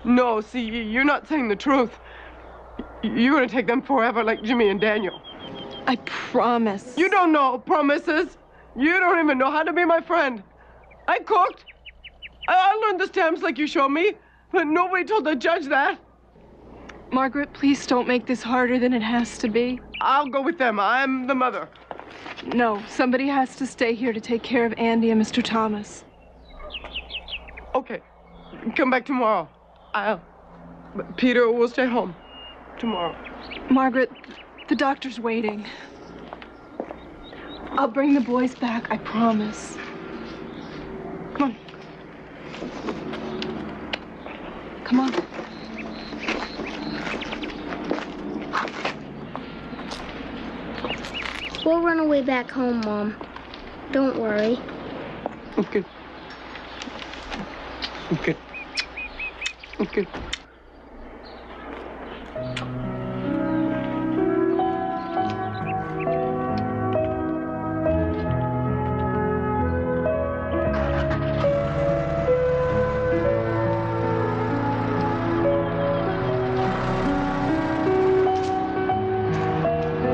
No, see, you're not saying the truth. You're going to take them forever like Jimmy and Daniel. I promise. You don't know promises. You don't even know how to be my friend. I cooked. I learned the stamps like you showed me, but nobody told the judge that. Margaret, please don't make this harder than it has to be. I'll go with them. I'm the mother. No, somebody has to stay here to take care of Andy and Mr. Thomas. Okay. Come back tomorrow. Peter will stay home tomorrow. Margaret, the doctor's waiting. I'll bring the boys back, I promise. Come on. Come on. We'll run away back home, Mom. Don't worry. Okay. Okay. Okay.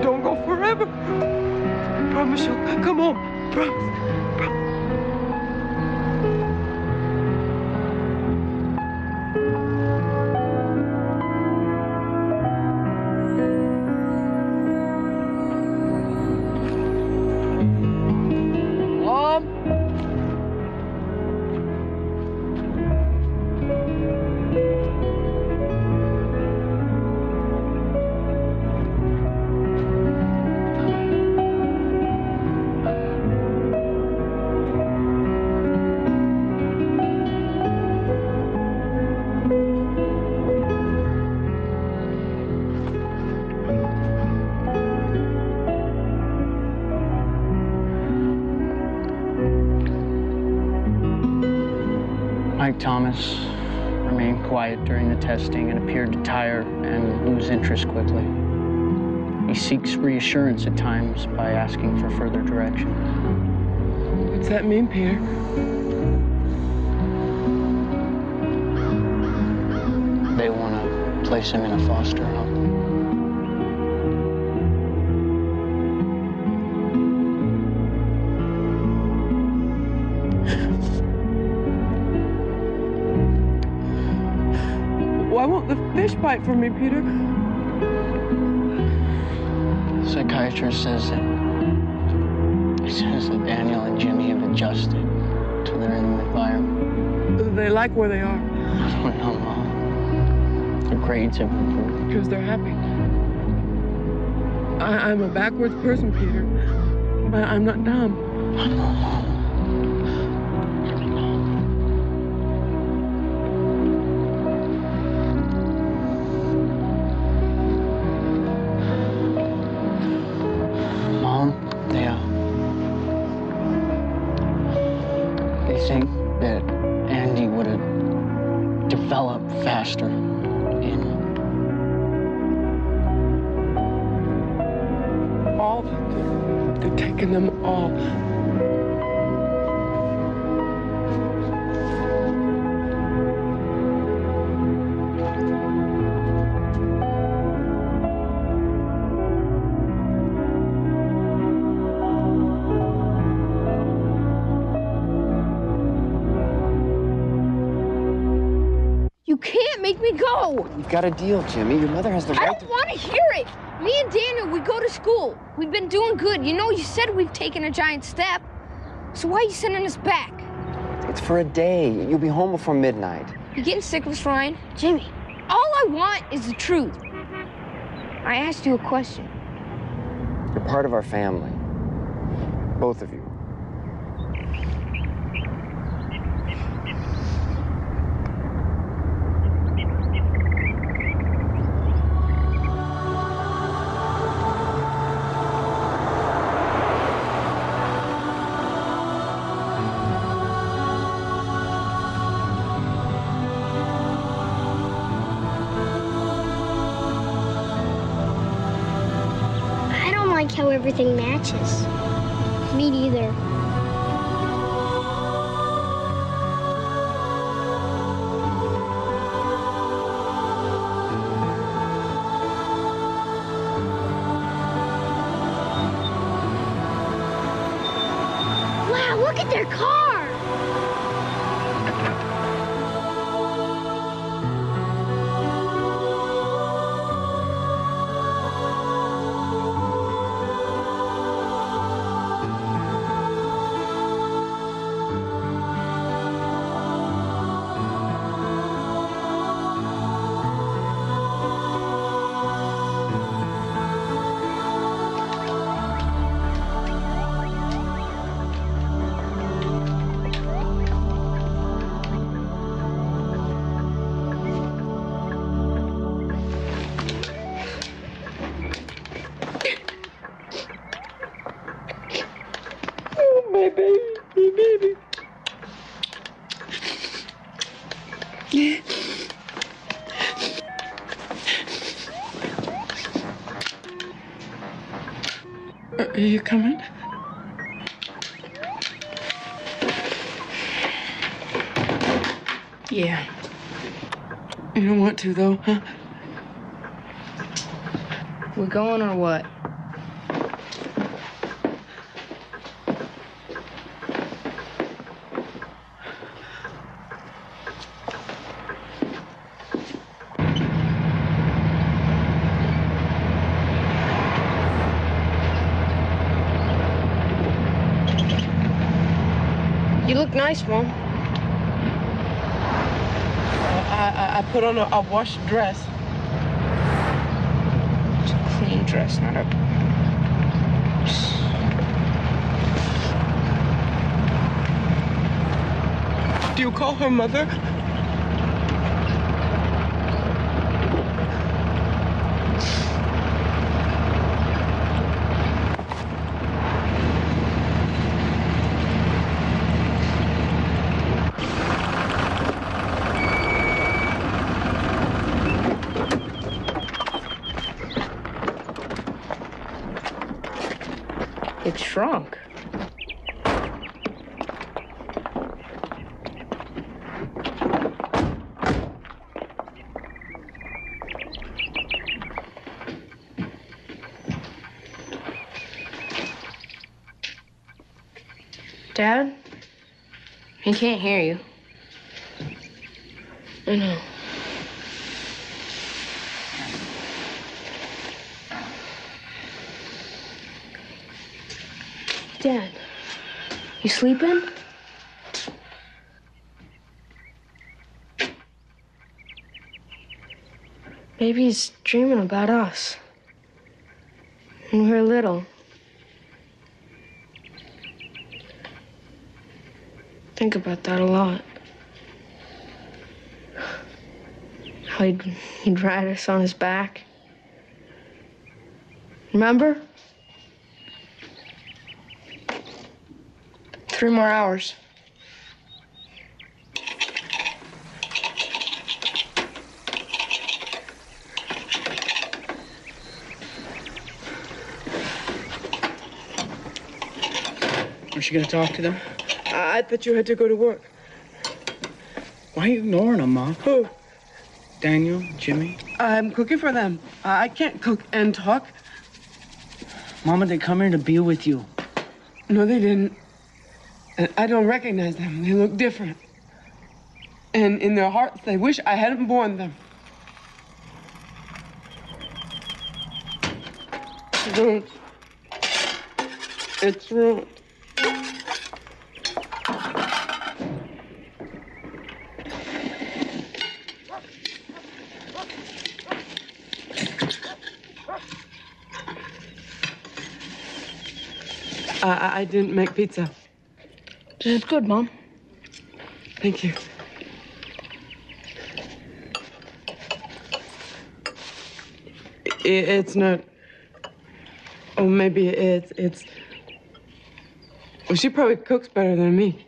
Don't go forever. Promise you'll come home. Promise. Thomas remained quiet during the testing and appeared to tire and lose interest quickly. He seeks reassurance at times by asking for further direction. What's that mean, Peter? They want to place him in a foster home. Why won't the fish bite for me, Peter? The psychiatrist says that Daniel and Jimmy have adjusted to their new environment. They like where they are. I don't know, Mom. Their grades have improved. Because they're happy. I'm a backwards person, Peter. But I'm not dumb. I know, Mom. They think that Andy would have developed faster in all. They're taking them all. You can't make me go. You've got a deal, Jimmy. Your mother has the right I don't want to hear it. Me and Daniel, we go to school. We've been doing good. You know, you said we've taken a giant step. So why are you sending us back? It's for a day. You'll be home before midnight. You getting sick of us, Ryan? Jimmy, all I want is the truth. I asked you a question. You're part of our family. Both of you. how everything matches. Me neither. Wow, look at their car! My baby, my baby. Are you coming? Yeah. You don't want to, though, huh? We're going or what? You look nice, Mom. I put on a washed dress. It's a clean dress, not a... Do you call her mother? It's shrunk. Dad? He can't hear you. I know. Dad, you sleeping? Maybe he's dreaming about us. When we were little. Think about that a lot. How he'd ride us on his back. Remember? 3 more hours. Was she gonna talk to them? I thought you had to go to work. Why are you ignoring them, Mom? Who? Daniel, Jimmy. I'm cooking for them. I can't cook and talk. Mama, they come here to be with you. No, they didn't. And I don't recognize them. They look different. And in their hearts, they wish I hadn't born them. Don't. It's wrong. I didn't make pizza. This is good, Mom. Thank you. It's not. Oh, maybe it's. Well, she probably cooks better than me.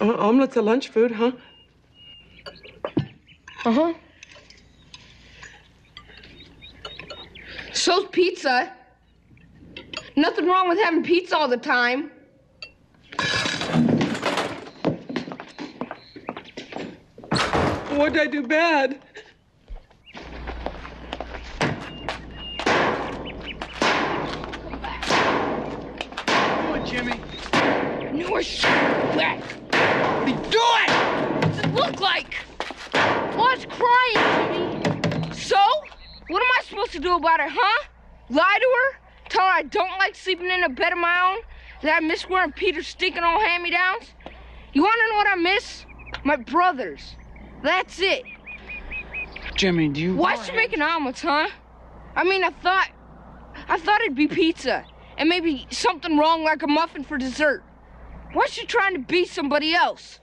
Omelets are lunch food, huh? Uh-huh. So's pizza. Nothing wrong with having pizza all the time. What did I do bad? Do it, Jimmy. No, we're back. What are you doing? What's it look like? Well, it's crying, Jimmy. So? What am I supposed to do about it, huh? Lie to her? Tell her I don't like sleeping in a bed of my own? That I miss wearing Peter's stinking old hand-me-downs? You want to know what I miss? My brothers. That's it. Jimmy, do you... Why is she making omelets, huh? I mean, I thought it'd be pizza. And maybe something wrong like a muffin for dessert. Why's she trying to be somebody else?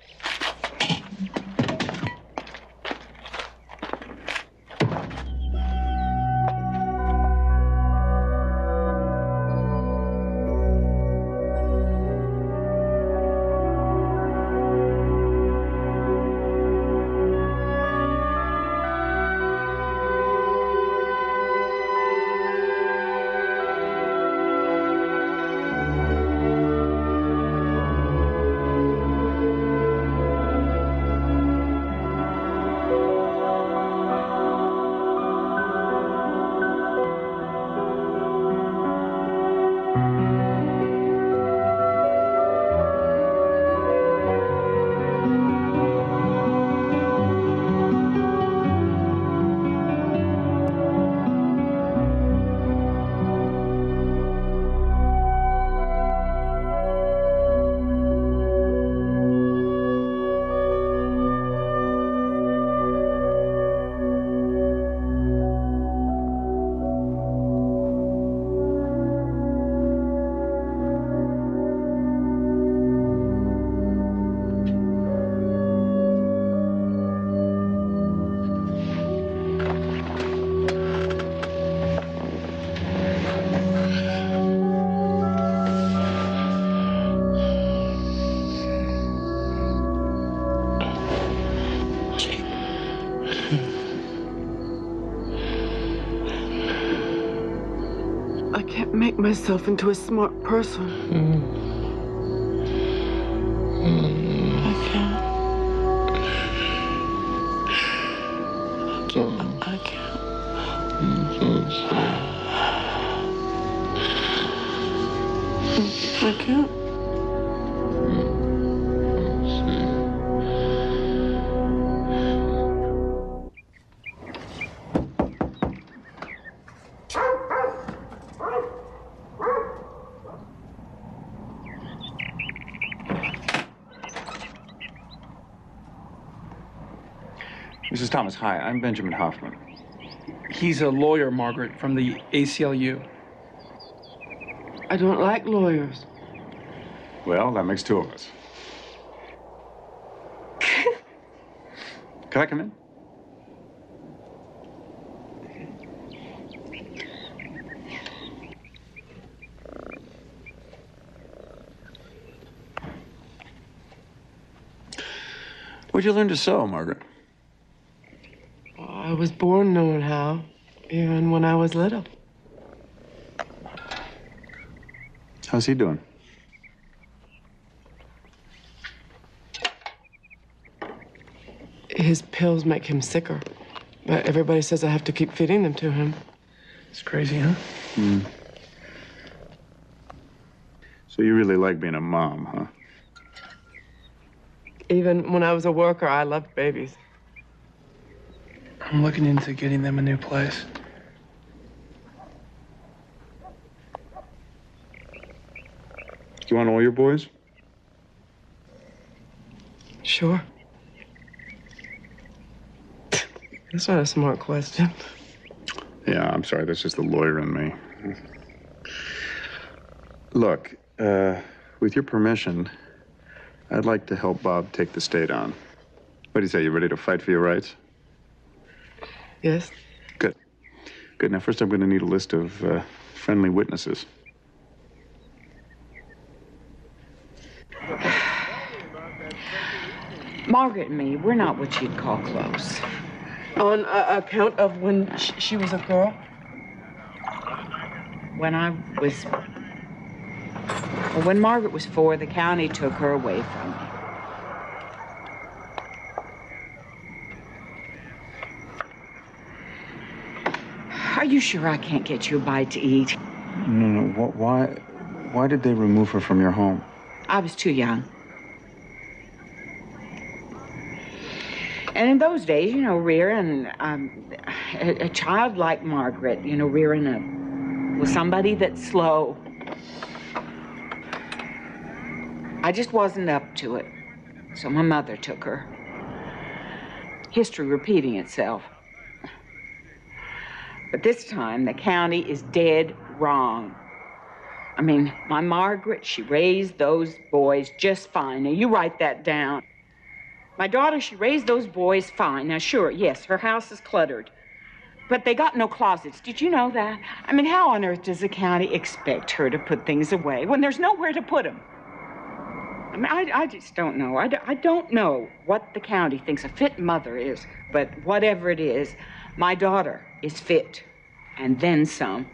I can't make myself into a smart person. I can't. I can't. I can't. Mrs. Thomas, hi, I'm Benjamin Hoffman. He's a lawyer, Margaret, from the ACLU. I don't like lawyers. Well, that makes two of us. Can I come in? Where'd you learn to sew, Margaret? I was born knowing how, even when I was little. How's he doing? His pills make him sicker, but everybody says I have to keep feeding them to him. It's crazy, huh? Hmm. So you really like being a mom, huh? Even when I was a worker, I loved babies. I'm looking into getting them a new place. Do you want all your boys? Sure. That's not a smart question. Yeah, I'm sorry. That's just the lawyer in me. Look, with your permission, I'd like to help Bob take the state on. What do you say? You ready to fight for your rights? Yes. Good. Good. Now, first, I'm going to need a list of friendly witnesses. Margaret and me, we're not what you'd call close. On account of when she was a girl? When Margaret was 4, the county took her away from me. Are you sure I can't get you a bite to eat? No. Why did they remove her from your home? I was too young. And in those days, you know, rearing a child like Margaret, you know, rearing with somebody that's slow, I just wasn't up to it. So my mother took her. History repeating itself. But this time, the county is dead wrong. I mean, my Margaret, she raised those boys just fine. Now, you write that down. My daughter, she raised those boys fine. Now, sure, yes, her house is cluttered. But they got no closets. Did you know that? I mean, how on earth does the county expect her to put things away when there's nowhere to put them? I mean, I just don't know. I don't know what the county thinks a fit mother is. But whatever it is, my daughter is fit. And then some.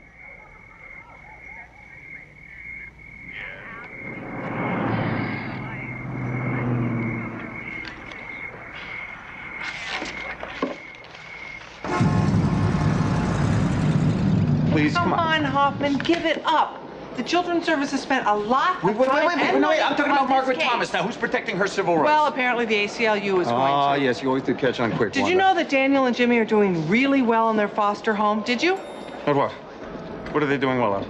Please, come on, Hoffman, give it up. The Children's Service has spent a lot of time Wait, I'm talking about Margaret case. Thomas now. Who's protecting her civil rights? Well, apparently the ACLU is going to. Ah, yes, you always do catch on quick. Did you know that Daniel and Jimmy are doing really well in their foster home? Did you? At what? What are they doing well at?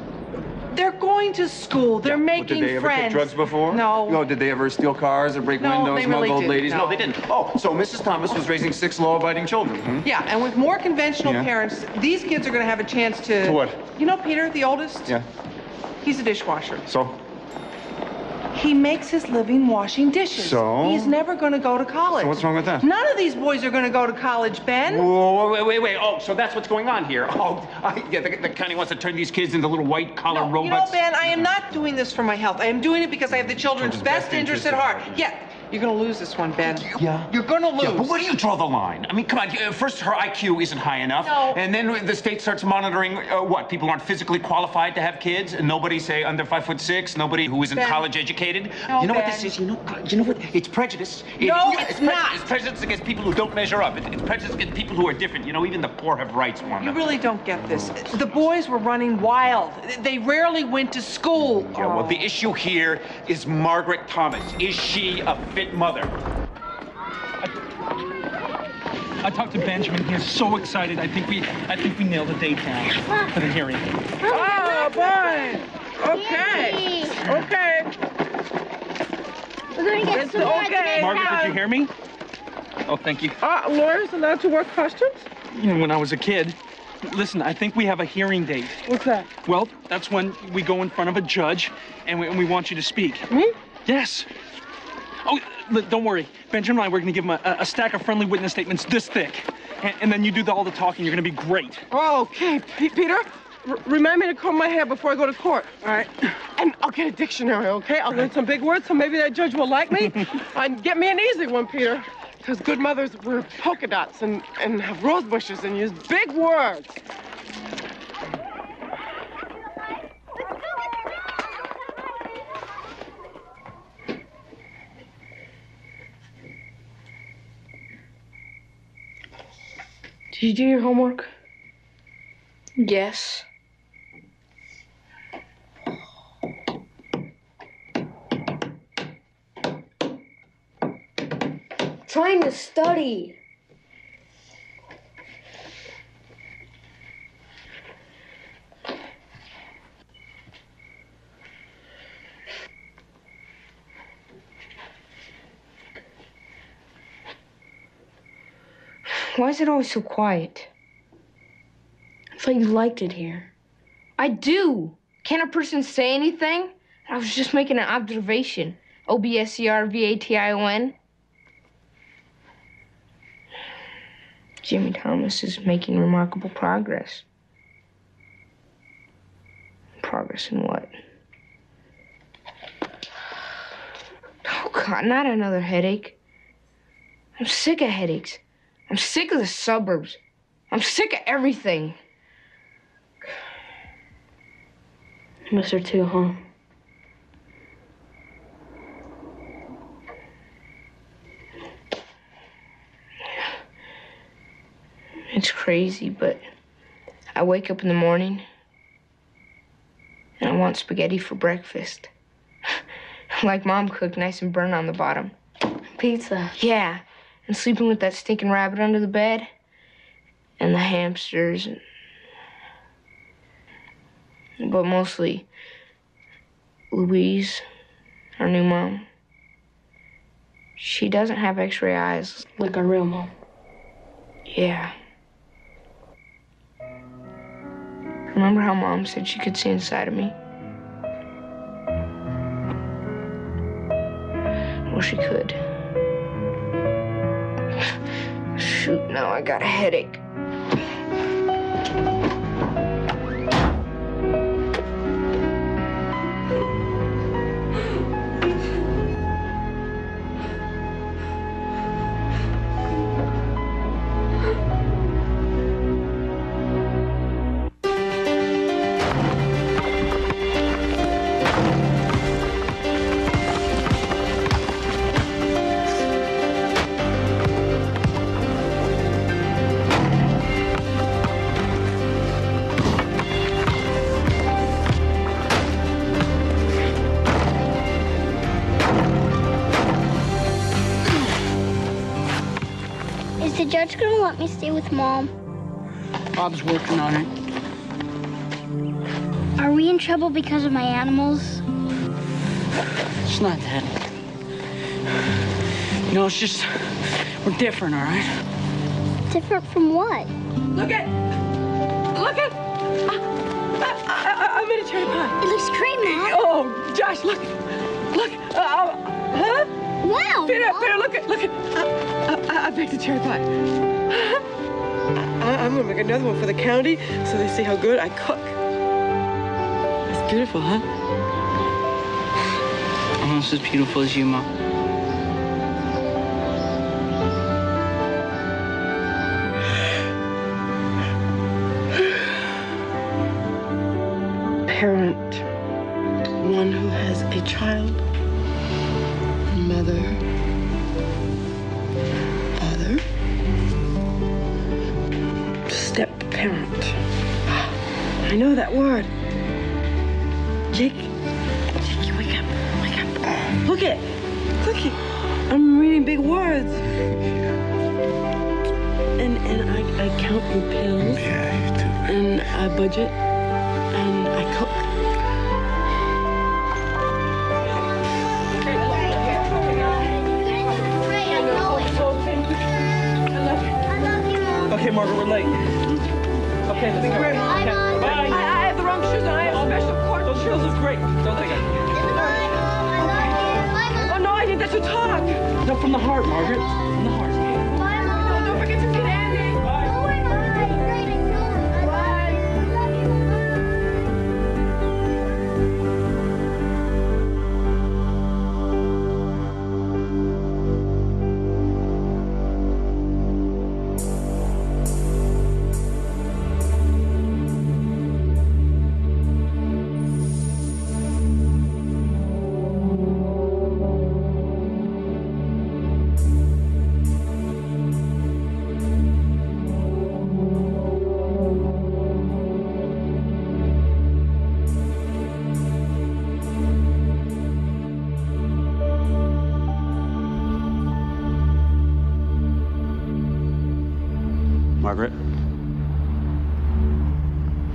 They're going to school. They're making Did they ever friends. take drugs before? No. No, did they ever steal cars or break No, windows, they smuggle really old didn't. ladies? No. No, they didn't. Oh, so Mrs. Thomas was raising 6 law-abiding children, hmm? Yeah, and with more conventional Yeah. parents, these kids are going to have a chance to... To what? You know Peter, the oldest? Yeah. He's a dishwasher. So? He makes his living washing dishes. So? He's never going to go to college. So what's wrong with that? None of these boys are going to go to college, Ben. Whoa, wait. Oh, so that's what's going on here. Oh, yeah, the county wants to turn these kids into little white-collar robots. You know, Ben, I am not doing this for my health. I am doing it because I have the children's best interest at heart. Yeah, you're going to lose this one, Ben. Yeah? You're going to lose. Yeah, but where do you draw the line? I mean, come on. First, her IQ isn't high enough. No. And then the state starts monitoring what? People aren't physically qualified to have kids? And nobody, say, under 5'6", nobody who isn't Ben. college educated? No, you know what Ben. this is? You know what? It's prejudice. No, it's not. It's prejudice against people who don't measure up. It's prejudice against people who are different. You know, even the poor have rights, Wanda. You really don't get this. The boys were running wild. They rarely went to school. Yeah, well, the issue here is Margaret Thomas. Is she a fit mother? I talked to Benjamin. He is so excited. I think we nailed the date down for the hearing. Oh, boy. Okay. We're going to get some more today. Margaret, did you hear me? Oh, thank you. Lawyers allowed to work customs? You know, when I was a kid. Listen, I think we have a hearing date. What's that? Well, that's when we go in front of a judge and we want you to speak. Me? Yes. Oh, don't worry. Benjamin and I, we're going to give him a stack of friendly witness statements this thick. And then you do all the talking. You're going to be great. Oh, okay. Peter, remind me to comb my hair before I go to court. All right. And I'll get a dictionary, okay? I'll learn some big words so maybe that judge will like me. And get me an easy one, Peter. Because good mothers wear polka dots and have rose bushes and use big words. Did you do your homework? Yes. Trying to study. Why is it always so quiet? I thought you liked it here. I do. Can't a person say anything? I was just making an observation. OBSERVATION. Jimmy Thomas is making remarkable progress. Progress in what? Oh, God, not another headache. I'm sick of headaches. I'm sick of the suburbs. I'm sick of everything. I miss her too, huh? It's crazy, but I wake up in the morning and I want spaghetti for breakfast. Like Mom cooked, nice and burnt on the bottom. Pizza. Yeah, and sleeping with that stinking rabbit under the bed. And the hamsters. But mostly Louise, our new mom. She doesn't have x-ray eyes. Like our real mom. Yeah. Remember how Mom said she could see inside of me? Well, she could. Shoot, now I got a headache. Is the judge gonna let me stay with Mom? Bob's working on it. Are we in trouble because of my animals? It's not that. You know, it's just, we're different, all right? Different from what? Look at! I made a cherry pie. It looks great, Mom. Oh, Josh, look! Huh? Wow! Peter, look at! I baked a cherry pie. I'm gonna make another one for the county so they see how good I cook. It's beautiful, huh? Almost as beautiful as you, Mom. Parent, one who has a child, mother, father, step-parent. I know that word. Jake, wake up. Look it. I'm reading big words. And I count your pills. Yeah, you do. And I budget. And I cook. Okay, Margaret, we're late. Okay, let's go. Okay, bye. I have the wrong shoes on. I have special cord. Those shoes look great. Don't take it. Oh, no, I need that to talk. No, from the heart, Margaret. From the heart. Don't forget to feed Andy.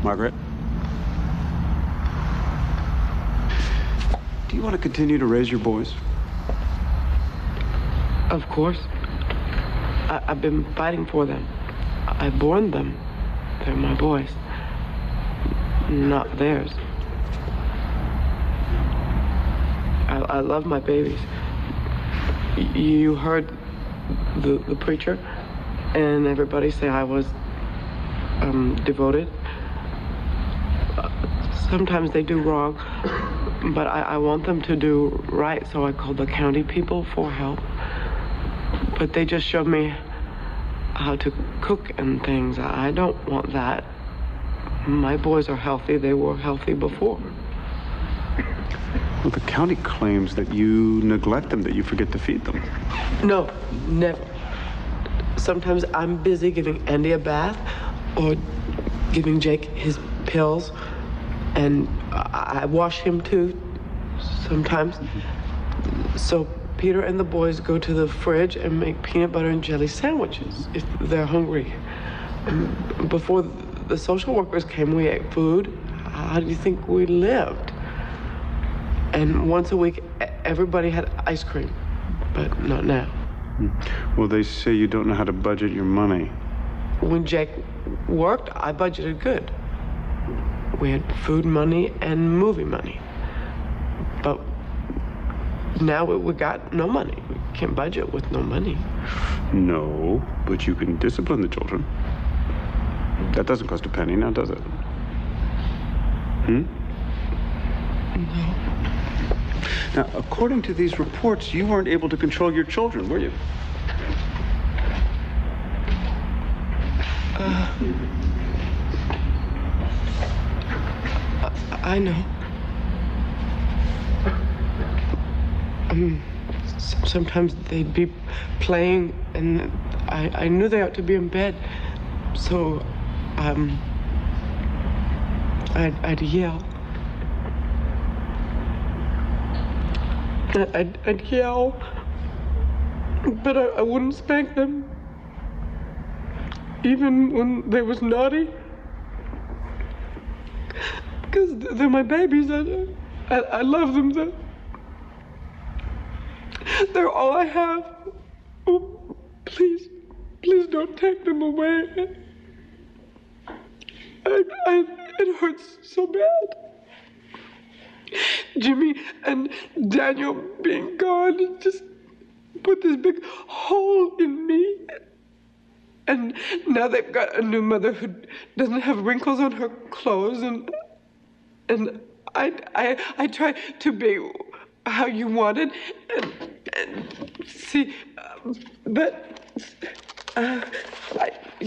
Margaret? Do you want to continue to raise your boys? Of course. I've been fighting for them. I born them. They're my boys. Not theirs. I love my babies. You heard the preacher and everybody say I was devoted. Sometimes they do wrong, but I want them to do right, so I called the county people for help. But they just showed me how to cook and things. I don't want that. My boys are healthy. They were healthy before. Well, the county claims that you neglect them, that you forget to feed them. No, never. Sometimes I'm busy giving Andy a bath or giving Jake his pills, and I wash him too sometimes. So Peter and the boys go to the fridge and make peanut butter and jelly sandwiches if they're hungry. And before the social workers came, we ate food. How do you think we lived? And once a week, everybody had ice cream, but not now. Well, they say you don't know how to budget your money. When Jake worked, I budgeted good. We had food money and movie money. But now we got no money. We can't budget with no money. No, but you can discipline the children. That doesn't cost a penny now, does it? No. Now, according to these reports, you weren't able to control your children, were you? I know. Sometimes they'd be playing, and I knew they ought to be in bed, so I'd yell. I'd yell, but I wouldn't spank them, even when they was naughty, because they're my babies. I love them. They're all I have. Oh, please don't take them away. It hurts so bad. Jimmy and Daniel being gone just put this big hole in me. And now they've got a new mother who doesn't have wrinkles on her clothes, and I try to be how you wanted, and see, but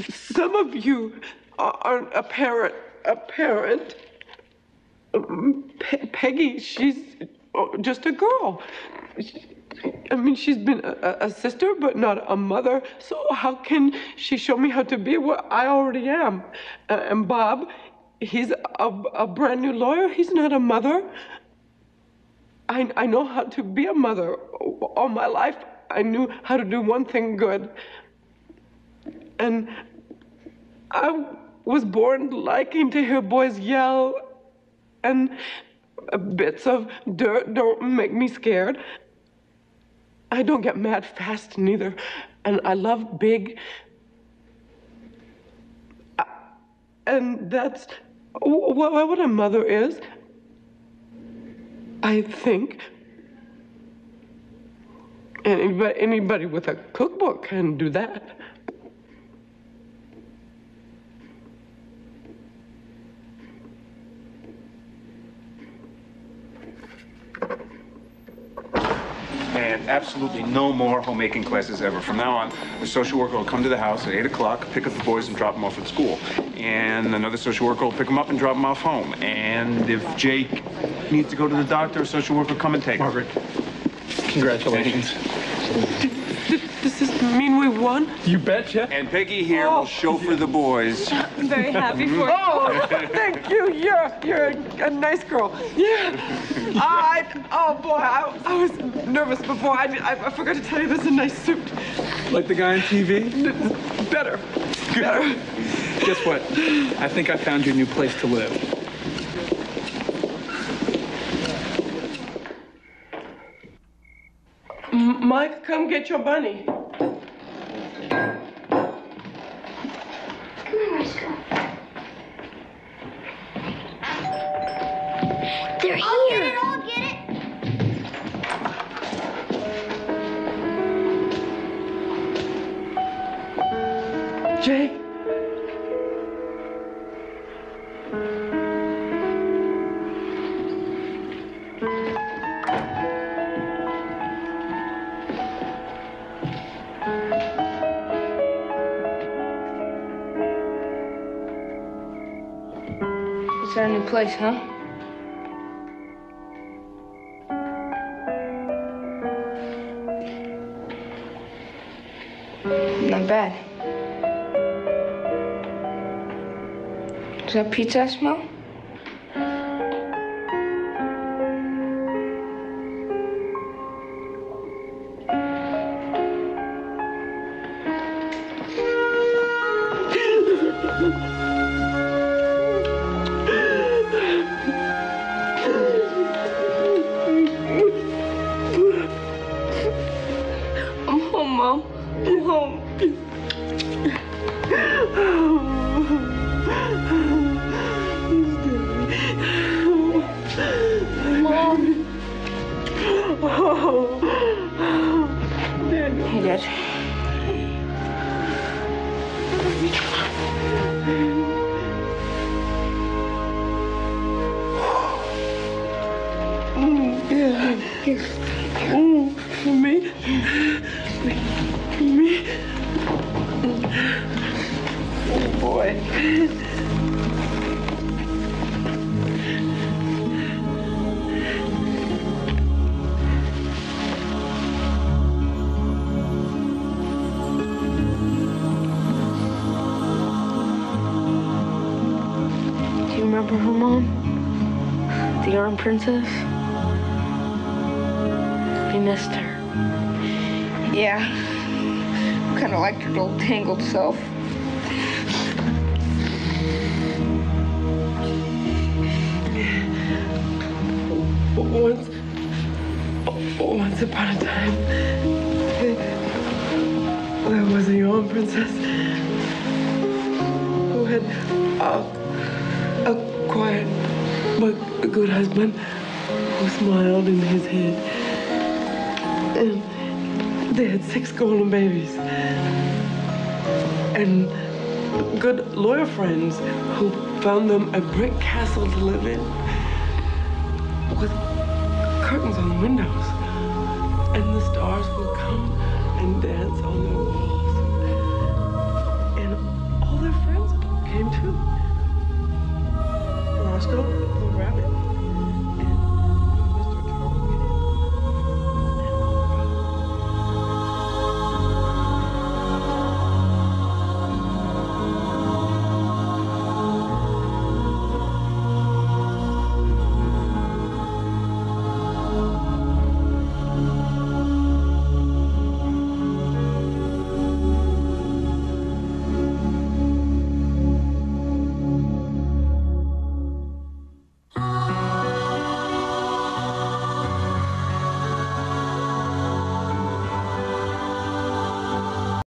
some of you aren't a parent. Peggy, she's just a girl. I mean, she's been a sister, but not a mother. So how can she show me how to be what I already am? And Bob, he's a brand new lawyer. He's not a mother. I know how to be a mother. All my life, I knew how to do one thing good. And I was born liking to hear boys yell, and bits of dirt don't make me scared. I don't get mad fast neither, and I love big. And that's what a mother is, I think. Anybody with a cookbook can do that. And absolutely no more homemaking classes ever. From now on, the social worker will come to the house at 8 o'clock, pick up the boys and drop them off at school. And another social worker will pick them up and drop them off home. And if Jake needs to go to the doctor, a social worker will come and take him. Margaret, congratulations. Does this mean we won? You betcha. And Peggy here will chauffeur the boys. I'm very happy for you. Oh, thank you. You're a nice girl. Yeah. I was nervous before. I forgot to tell you this is a nice suit. Like the guy on TV? Better. Guess what? I think I found your new place to live. Mike, come get your bunny. Come here, Roscoe. They're here. I'll get it. Jake. place, huh? Not bad. Does that pizza smell? I'm home, Mom. I'm home. Mom. Hey, Dad. Me? Oh, boy. Do you remember her, Mom? The yarn princess? We missed her. Yeah. Kind of liked her little tangled self. Once upon a time, there was a yarn princess who had a quiet but a good husband who smiled in his head. And they had 6 golden babies. And good lawyer friends who found them a brick castle to live in with curtains on the windows. And the stars would come and dance on their walls. And all their friends came too. Roscoe, the rabbit,